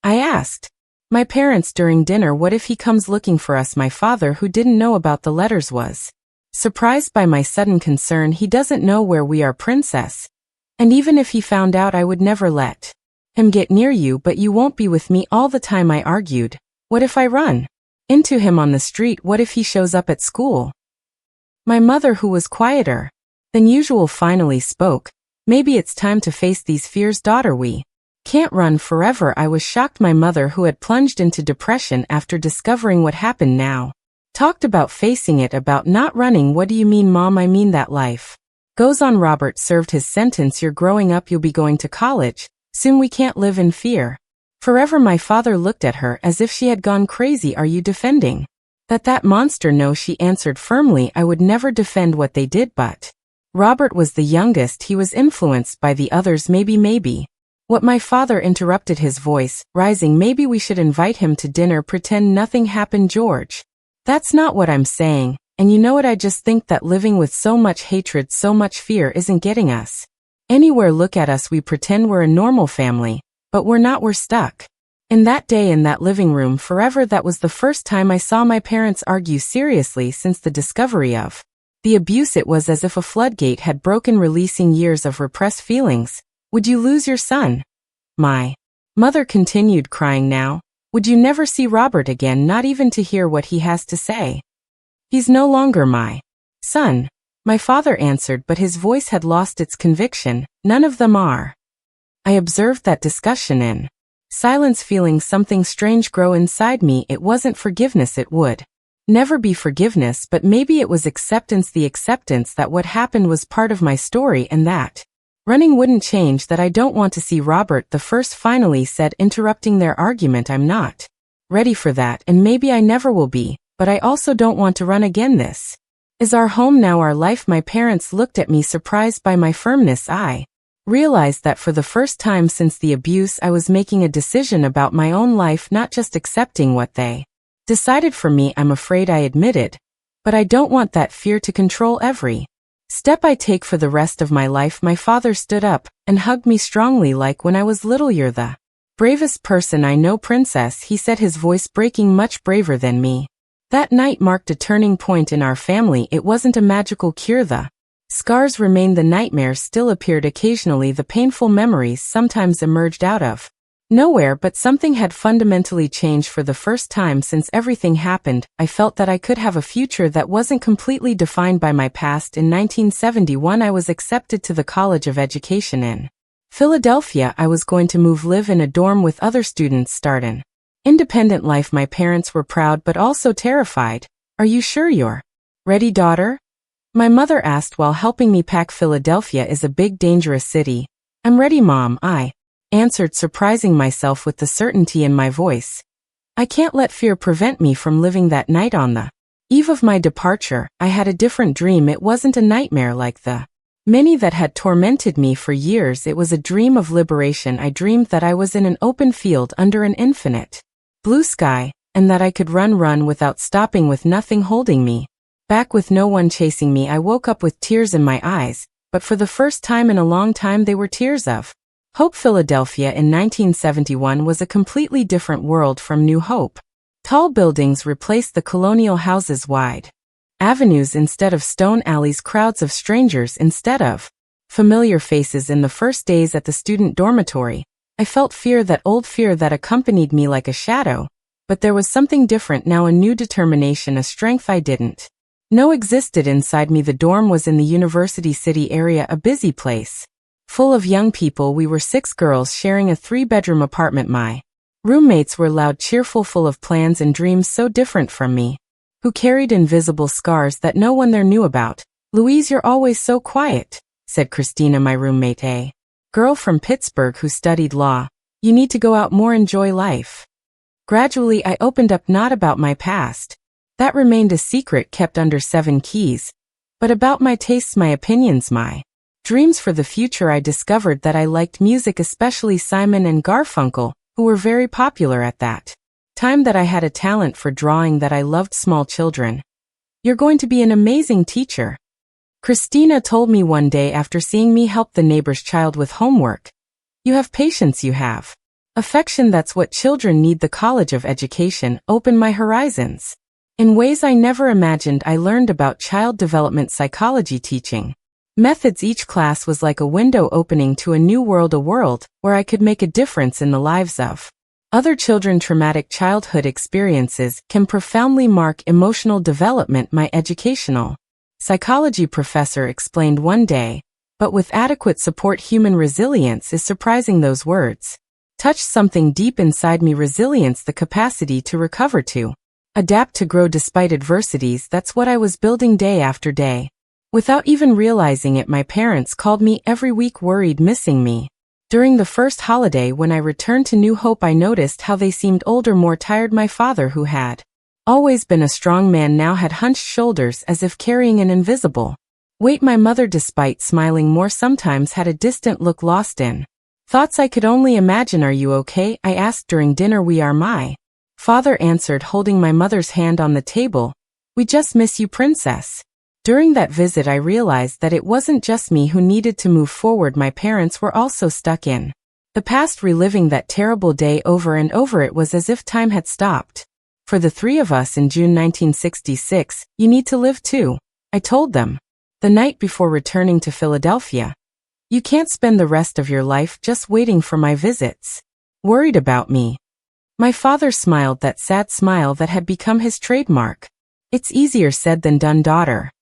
Speaker 1: I asked my parents during dinner. What if he comes looking for us? My father, who didn't know about the letters, was surprised by my sudden concern. He doesn't know where we are, princess. And even if he found out, I would never let him get near you. But you won't be with me all the time, I argued. What if I run into him on the street? What if he shows up at school? My mother, who was quieter Then Usual finally spoke. Maybe it's time to face these fears, daughter. We can't run forever. I was shocked. My mother, who had plunged into depression after discovering what happened now, talked about facing it, about not running. What do you mean, Mom? I mean that life goes on. Robert served his sentence. You're growing up. You'll be going to college. Soon we can't live in fear forever. My father looked at her as if she had gone crazy. Are you defending that monster? No, she answered firmly. I would never defend what they did, but Robert was the youngest. He was influenced by the others. Maybe. What? My father interrupted, his voice rising. Maybe we should invite him to dinner. Pretend nothing happened, George. That's not what I'm saying. And you know what? I just think that living with so much hatred, so much fear isn't getting us anywhere. Look at us. We pretend we're a normal family, but we're not. We're stuck in that day, in that living room forever. That was the first time I saw my parents argue seriously since the discovery of the abuse. It was as if a floodgate had broken, releasing years of repressed feelings. Would you lose your son? My mother continued, crying now. Would you never see Robert again, not even to hear what he has to say? He's no longer my son, my father answered, but his voice had lost its conviction. None of them are. I observed that discussion in silence, feeling something strange grow inside me. It wasn't forgiveness. It would never be forgiveness, but maybe it was acceptance. The acceptance that what happened was part of my story and that running wouldn't change that. I don't want to see Robert, the first finally said, interrupting their argument. I'm not ready for that, and maybe I never will be, but I also don't want to run again. This is our home now, our life. My parents looked at me, surprised by my firmness. I realized that for the first time since the abuse, I was making a decision about my own life, not just accepting what they decided for me. I'm afraid, I admitted, but I don't want that fear to control every step I take for the rest of my life. My father stood up and hugged me strongly, like when I was little. You're the bravest person I know, Princess, he said, his voice breaking. Much braver than me. That night marked a turning point in our family. It wasn't a magical cure. The scars remained. The nightmares still appeared occasionally. The painful memories sometimes emerged out of nowhere, but something had fundamentally changed. For the first time since everything happened, I felt that I could have a future that wasn't completely defined by my past. In 1971, I was accepted to the College of Education in Philadelphia. I was going to live in a dorm with other students, start an independent life. My parents were proud but also terrified. Are you sure you're ready, daughter? My mother asked while helping me pack. Philadelphia is a big, dangerous city. I'm ready, Mom, I answered, surprising myself with the certainty in my voice. I can't let fear prevent me from living. That night, on the eve of my departure, I had a different dream. It wasn't a nightmare like the many that had tormented me for years. It was a dream of liberation. I dreamed that I was in an open field under an infinite blue sky, and that I could run without stopping, with nothing holding me back, with no one chasing me. I woke up with tears in my eyes, but for the first time in a long time they were tears of hope. Philadelphia in 1971 was a completely different world from New Hope. Tall buildings replaced the colonial houses, wide avenues instead of stone alleys, crowds of strangers instead of familiar faces. In the first days at the student dormitory, I felt fear, that old fear that accompanied me like a shadow, but there was something different now, a new determination, a strength I didn't know existed inside me. The dorm was in the University City area, a busy place full of young people. We were 6 girls sharing a 3-bedroom apartment. My roommates were loud, cheerful, full of plans and dreams so different from me, who carried invisible scars that no one there knew about. Louise, you're always so quiet, said Christina, my roommate, a girl from Pittsburgh who studied law. You need to go out more, enjoy life. Gradually I opened up, not about my past. That remained a secret kept under 7 keys. But about my tastes, my opinions, my dreams for the future. I discovered that I liked music, especially Simon and Garfunkel, who were very popular at that time, that I had a talent for drawing, that I loved small children. You're going to be an amazing teacher, Christina told me one day after seeing me help the neighbor's child with homework. You have patience, you have affection. That's what children need. The College of Education opened my horizons in ways I never imagined. I learned about child development psychology teaching methods. Each class was like a window opening to a new world, a world where I could make a difference in the lives of other children. Traumatic childhood experiences can profoundly mark emotional development. My educational psychology professor explained one day, but with adequate support human resilience is surprising. Those words touched something deep inside me. Resilience, the capacity to recover, to adapt, to grow despite adversities. That's what I was building day after day. Without even realizing it, my parents called me every week, worried, missing me. During the first holiday when I returned to New Hope, I noticed how they seemed older, more tired. My father, who had always been a strong man, now had hunched shoulders as if carrying an invisible weight. My mother, despite smiling more, sometimes had a distant look, lost in thoughts I could only imagine. Are you okay? I asked during dinner. We are, my father answered, holding my mother's hand on the table. We just miss you, princess. During that visit, I realized that it wasn't just me who needed to move forward. My parents were also stuck in the past, reliving that terrible day over and over. It was as if time had stopped for the three of us. In June 1966, you need to live too, I told them the night before returning to Philadelphia. You can't spend the rest of your life just waiting for my visits, worried about me. My father smiled, that sad smile that had become his trademark. It's easier said than done, daughter.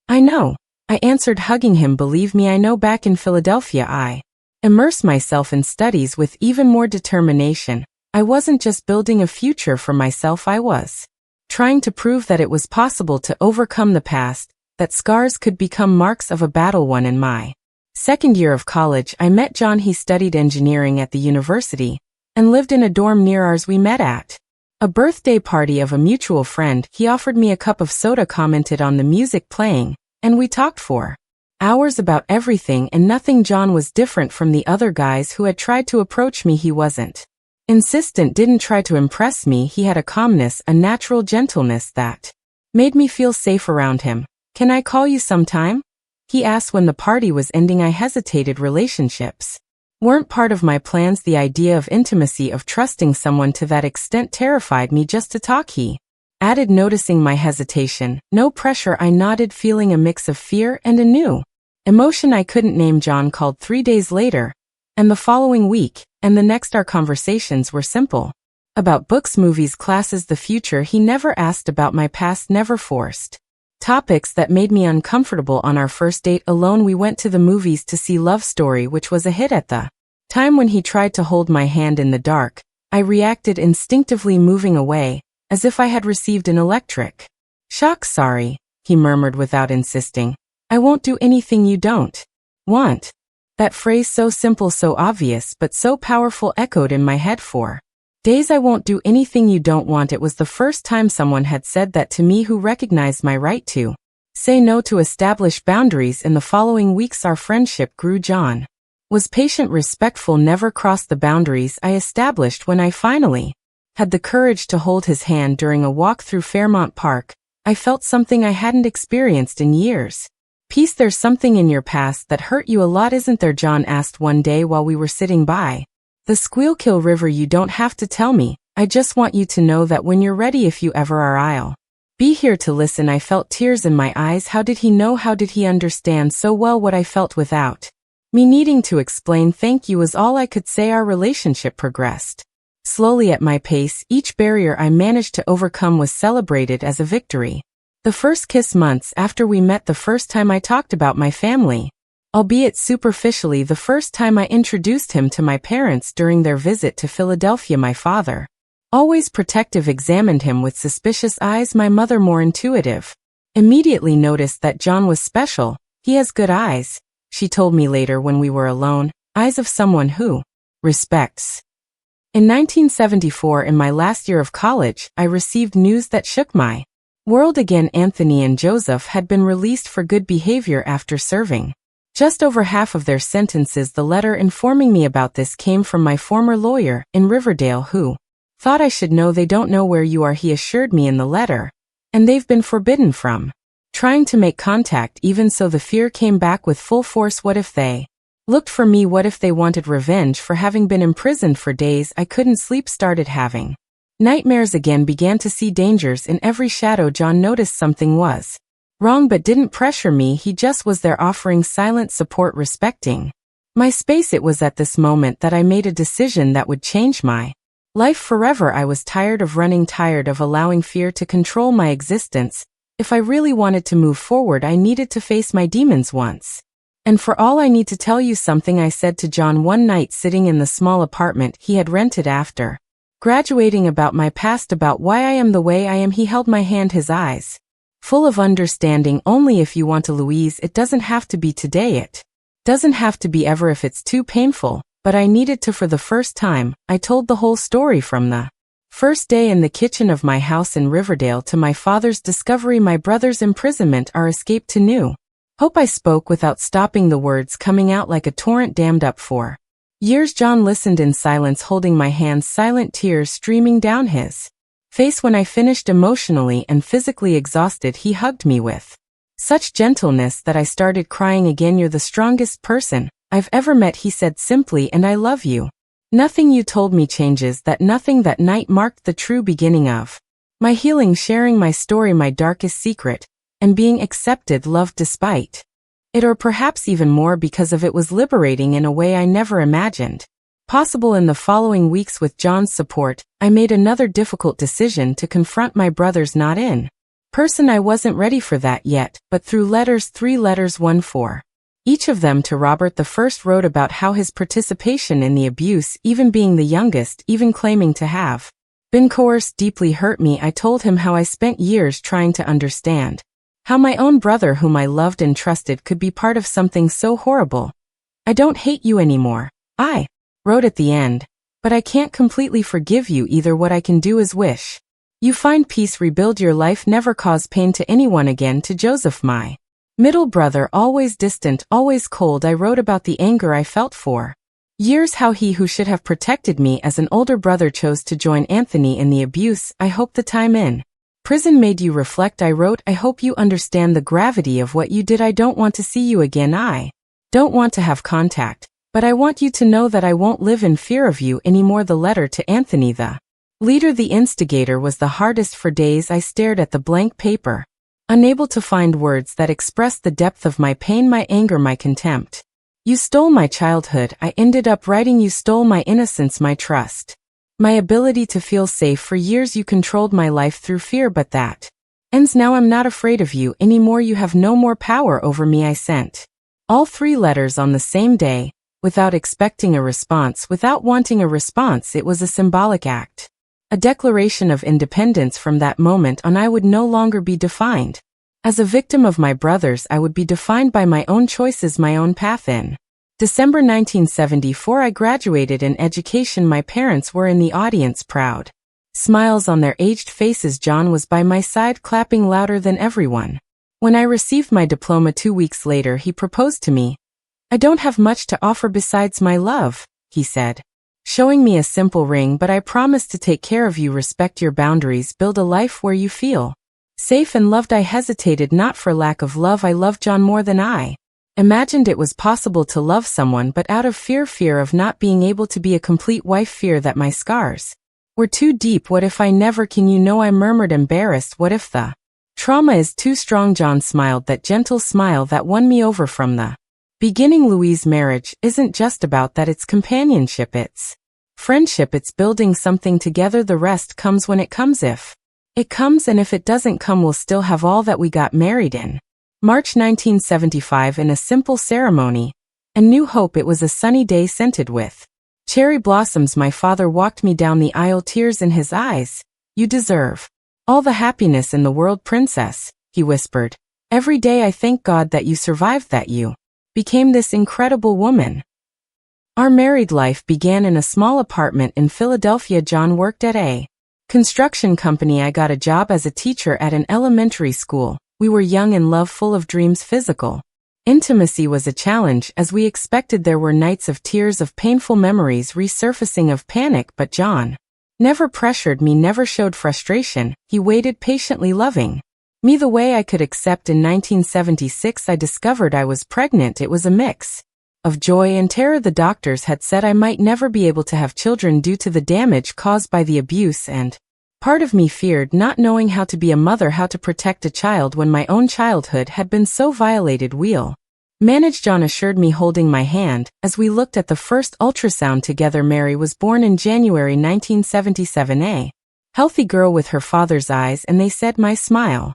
Speaker 1: I know, I answered, hugging him. Believe me, I know. Back in Philadelphia, I immersed myself in studies with even more determination. I wasn't just building a future for myself, I was trying to prove that it was possible to overcome the past, that scars could become marks of a battle won. In my second year of college, I met John. He studied engineering at the university and lived in a dorm near ours. We met at a birthday party of a mutual friend. He offered me a cup of soda, commented on the music playing, and we talked for hours about everything and nothing. John was different from the other guys who had tried to approach me. He wasn't insistent, didn't try to impress me. He had a calmness, a natural gentleness that made me feel safe around him. Can I call you sometime? He asked when the party was ending. I hesitated. Relationships weren't part of my plans. The idea of intimacy, of trusting someone to that extent, terrified me. Just to talk, he added, noticing my hesitation. No pressure, I nodded, feeling a mix of fear and a new emotion I couldn't name. John called 3 days later, and the following week, and the next. Our conversations were simple. About books, movies, classes, the future. He never asked about my past, never forced topics that made me uncomfortable. On our first date alone, we went to the movies to see Love Story, which was a hit at the time. When he tried to hold my hand in the dark, I reacted instinctively, moving away, as if I had received an electric shock. Sorry, he murmured without insisting. I won't do anything you don't want. That phrase, so simple, so obvious, but so powerful, echoed in my head for days. I won't do anything you don't want. It was the first time someone had said that to me, who recognized my right to say no, to establish boundaries. In the following weeks, our friendship grew. John was patient, respectful, never crossed the boundaries I established. When I finally had the courage to hold his hand during a walk through Fairmount Park, I felt something I hadn't experienced in years. Peace. There's something in your past that hurt you a lot, isn't there? John asked one day while we were sitting by the Squealkill River. You don't have to tell me. I just want you to know that when you're ready, if you ever are, I'll be here to listen. I felt tears in my eyes. How did he know? How did he understand so well what I felt without me needing to explain? Thank you was all I could say. Our relationship progressed slowly at my pace. Each barrier I managed to overcome was celebrated as a victory. The first kiss, months after we met, the first time I talked about my family, albeit superficially, the first time I introduced him to my parents during their visit to Philadelphia. My father, always protective, examined him with suspicious eyes. My mother, more intuitive, immediately noticed that John was special. He has good eyes, she told me later when we were alone, eyes of someone who respects. In 1974, in my last year of college, I received news that shook my world again. Anthony and Joseph had been released for good behavior after serving just over half of their sentences. The letter informing me about this came from my former lawyer in Riverdale, who thought I should know. They don't know where you are, he assured me in the letter, and they've been forbidden from trying to make contact. Even so, the fear came back with full force. What if they looked for me? What if they wanted revenge for having been imprisoned for days? I couldn't sleep, started having nightmares again, began to see dangers in every shadow. John noticed something was wrong but didn't pressure me. He just was there, offering silent support, respecting my space. It was at this moment that I made a decision that would change my life forever. I was tired of running, tired of allowing fear to control my existence, If I really wanted to move forward, I needed to face my demons once. And for all I need to tell you something I said to John one night sitting in the small apartment he had rented after graduating, about my past, about why I am the way I am. He held my hand, his eyes full of understanding. Only if you want to, Louise. It doesn't have to be today. It doesn't have to be ever if it's too painful. But I needed to. For the first time, I told the whole story, from the first day in the kitchen of my house in Riverdale to my father's discovery, my brother's imprisonment, our escape to new hope. I spoke without stopping, the words coming out like a torrent dammed up for years. John listened in silence, holding my hands, silent tears streaming down his face. When I finished, emotionally and physically exhausted, he hugged me with such gentleness that I started crying again. You're the strongest person I've ever met, he said simply, and I love you. Nothing you told me changes that. Nothing. That night marked the true beginning of my healing, sharing my story, my darkest secret, and being accepted, loved despite it, or perhaps even more because of it, was liberating in a way I never imagined possible. In the following weeks, with John's support, I made another difficult decision to confront my brothers. Not in person, I wasn't ready for that yet, but through letters, 3 letters, one for each of them to Robert. The first wrote about how his participation in the abuse, even being the youngest, even claiming to have been coerced, deeply hurt me. I told him how I spent years trying to understand how my own brother, whom I loved and trusted, could be part of something so horrible. I don't hate you anymore, I wrote at the end, but I can't completely forgive you either. What I can do is wish you find peace, rebuild your life, never cause pain to anyone again. To Joseph, my middle brother, always distant, always cold, I wrote about the anger I felt for years, how he who should have protected me as an older brother chose to join Anthony in the abuse. I hope the time in prison made you reflect, I wrote. I hope you understand the gravity of what you did. I don't want to see you again. I don't want to have contact, but I want you to know that I won't live in fear of you anymore. The letter to Anthony, the leader, the instigator, was the hardest. For days I stared at the blank paper, unable to find words that expressed the depth of my pain, my anger, my contempt. You stole my childhood, I ended up writing. You stole my innocence, my trust, my ability to feel safe. For years you controlled my life through fear, but that ends now. I'm not afraid of you anymore. You have no more power over me. I sent all 3 letters on the same day, without expecting a response, without wanting a response. It was a symbolic act, a declaration of independence. From that moment on, I would no longer be defined as a victim of my brothers. I would be defined by my own choices, my own path. In December 1974, I graduated in education. My parents were in the audience, proud smiles on their aged faces. John was by my side, clapping louder than everyone. When I received my diploma 2 weeks later, he proposed to me. I don't have much to offer besides my love, he said, showing me a simple ring, but I promise to take care of you, respect your boundaries, build a life where you feel safe and loved. I hesitated, not for lack of love. I loved John more than I imagined it was possible to love someone, but out of fear of not being able to be a complete wife, fear that my scars were too deep. What if I never can? You know, I murmured, embarrassed. What if the trauma is too strong? John smiled, that gentle smile that won me over from the beginning. Louise, marriage isn't just about that. It's companionship, it's friendship, it's building something together. The rest comes when it comes, if it comes, and if it doesn't come, we'll still have all that. We got married in March 1975 in a simple ceremony, and New Hope. It was a sunny day scented with cherry blossoms. My father walked me down the aisle, tears in his eyes. You deserve all the happiness in the world, princess, he whispered. Every day I thank God that you survived, that you became this incredible woman. Our married life began in a small apartment in Philadelphia. John worked at a construction company. I got a job as a teacher at an elementary school. We were young in love, full of dreams. Physical intimacy was a challenge, as we expected. There were nights of tears, of painful memories, resurfacing of panic, but John never pressured me, never showed frustration. He waited patiently, loving me the way I could accept. In 1976, I discovered I was pregnant. It was a mix of joy and terror. The doctors had said I might never be able to have children due to the damage caused by the abuse, and part of me feared, not knowing how to be a mother, how to protect a child when my own childhood had been so violated. We'll manage, John assured me, holding my hand, as we looked at the first ultrasound together. Mary was born in January 1977, a healthy girl with her father's eyes, and they said my smile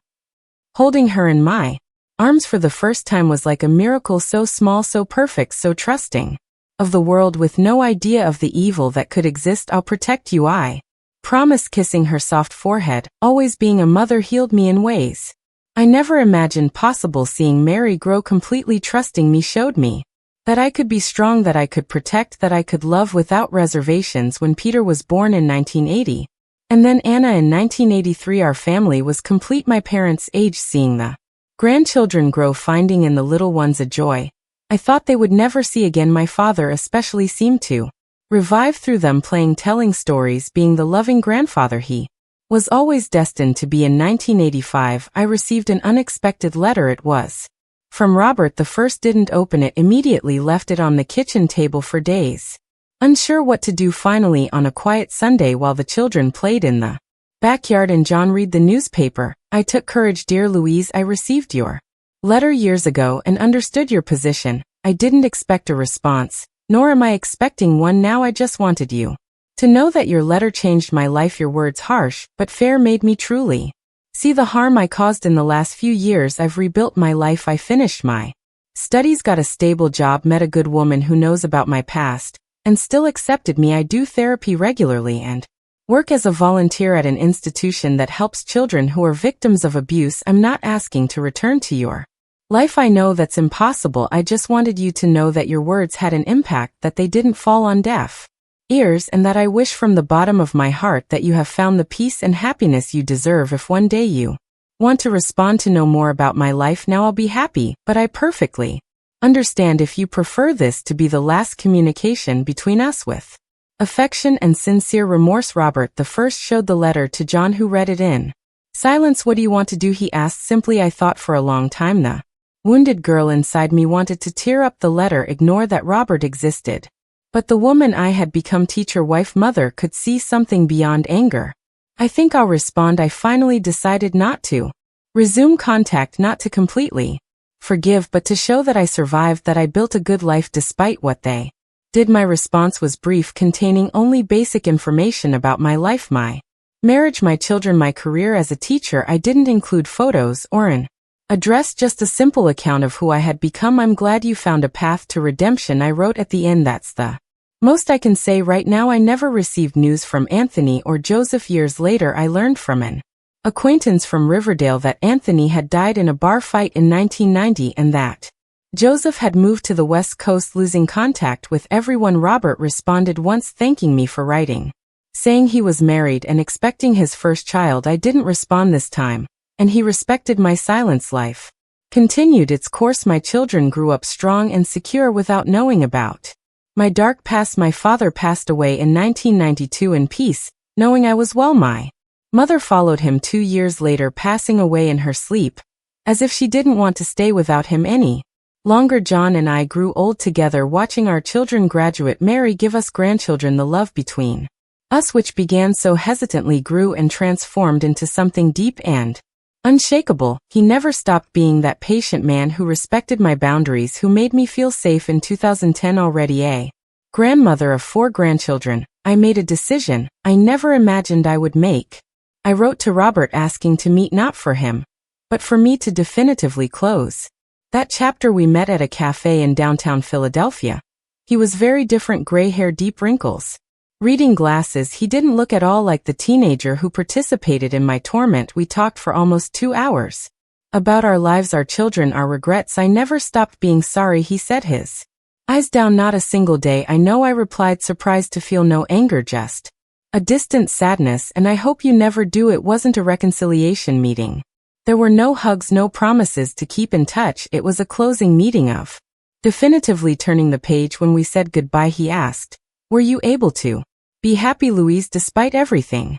Speaker 1: Holding her in my arms for the first time was like a miracle, so small, so perfect, so trusting. Of the world with no idea of the evil that could exist, I'll protect you, I promised, kissing her soft forehead. Always being a mother healed me in ways I never imagined possible. Seeing Mary grow completely trusting me showed me that I could be strong, that I could protect, that I could love without reservations. When Peter was born in 1980, and then Anna in 1983, our family was complete. My parents' age, seeing the grandchildren grow, finding in the little ones a joy I thought they would never see again. My father especially seemed to revive through them, playing, telling stories, being the loving grandfather he was always destined to be. In 1985, I received an unexpected letter. It was from Robert the First. Didn't open it immediately, left it on the kitchen table for days, unsure what to do. Finally, on a quiet Sunday while the children played in the backyard and John read the newspaper, I took courage. Dear Louise, I received your letter years ago and understood your position. I didn't expect a response, nor am I expecting one now. I just wanted you to know that your letter changed my life. Your words, harsh but fair, made me truly see the harm I caused in the last few years. I've rebuilt my life. I finished my studies, got a stable job, met a good woman who knows about my past and still accepted me. I do therapy regularly and work as a volunteer at an institution that helps children who are victims of abuse. I'm not asking to return to your life. I know that's impossible. I just wanted you to know that your words had an impact, that they didn't fall on deaf ears, and that I wish from the bottom of my heart that you have found the peace and happiness you deserve. If one day you want to respond to know more about my life now, I'll be happy, but I perfectly understand if you prefer this to be the last communication between us. With affection and sincere remorse. Robert the First showed the letter to John, who read it in silence. What do you want to do? He asked simply. I thought for a long time the wounded girl inside me wanted to tear up the letter, ignore that Robert existed. But the woman I had become, teacher, wife, mother, could see something beyond anger. I think I'll respond. I finally decided not to resume contact, not to completely forgive, but to show that I survived, that I built a good life despite what they did. My response was brief, containing only basic information about my life, my marriage, my children, my career as a teacher. I didn't include photos or an address, just a simple account of who I had become. I'm glad you found a path to redemption, I wrote at the end. That's the most I can say right now. I never received news from Anthony or Joseph. Years later, I learned from an acquaintance from Riverdale that Anthony had died in a bar fight in 1990 and that Joseph had moved to the West Coast, losing contact with everyone. Robert responded once, thanking me for writing, saying he was married and expecting his first child. I didn't respond this time, and he respected my silence. Life continued its course. My children grew up strong and secure without knowing about my dark past. My father passed away in 1992 in peace, knowing I was well. My mother followed him 2 years later, passing away in her sleep, as if she didn't want to stay without him any longer. John and I grew old together, watching our children graduate, Mary give us grandchildren. The love between us, which began so hesitantly, grew and transformed into something deep and unshakable. He never stopped being that patient man who respected my boundaries, who made me feel safe. In 2010, already a grandmother of 4 grandchildren, I made a decision I never imagined I would make. I wrote to Robert asking to meet, not for him, but for me to definitively close that chapter. We met at a cafe in downtown Philadelphia. He was very different, gray hair, deep wrinkles, reading glasses. He didn't look at all like the teenager who participated in my torment. We talked for almost 2 hours about our lives, our children, our regrets. I never stopped being sorry, he said, his eyes down. Not a single day. I know, I replied, surprised to feel no anger, just a distant sadness. And I hope you never do. It wasn't a reconciliation meeting. There were no hugs, no promises to keep in touch. It was a closing meeting of definitively turning the page. When we said goodbye, he asked, were you able to be happy, Louise, despite everything?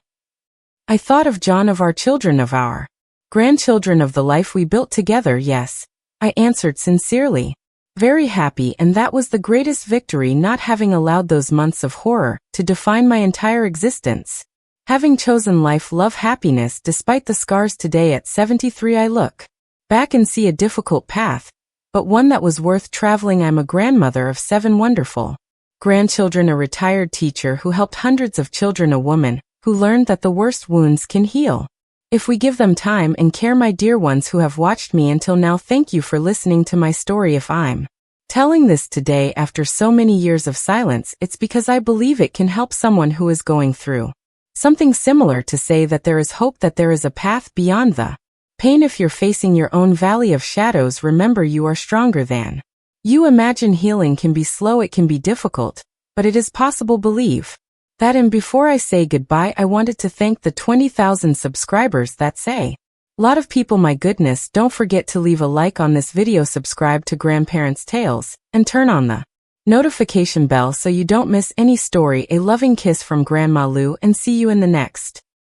Speaker 1: I thought of John, of our children, of our grandchildren, of the life we built together. Yes, I answered sincerely. Very happy, and that was the greatest victory, not having allowed those months of horror to define my entire existence. Having chosen life, love, happiness, despite the scars. Today at 73, I look back and see a difficult path, but one that was worth traveling. I'm a grandmother of 7 wonderful grandchildren, a retired teacher who helped hundreds of children, a woman who learned that the worst wounds can heal If we give them time and care, my dear ones who have watched me until now, thank you for listening to my story. If I'm telling this today after so many years of silence, it's because I believe it can help someone who is going through something similar to say that there is hope, that there is a path beyond the pain. If you're facing your own valley of shadows, remember you are stronger than you imagine. Healing can be slow, it can be difficult, but it is possible. Believe that. And before I say goodbye, I wanted to thank the 20,000 subscribers. That's a lot of people, my goodness. Don't forget to leave a like on this video, subscribe to Grandparents Tales, and turn on the notification bell so you don't miss any story. A loving kiss from Grandma Lou, and see you in the next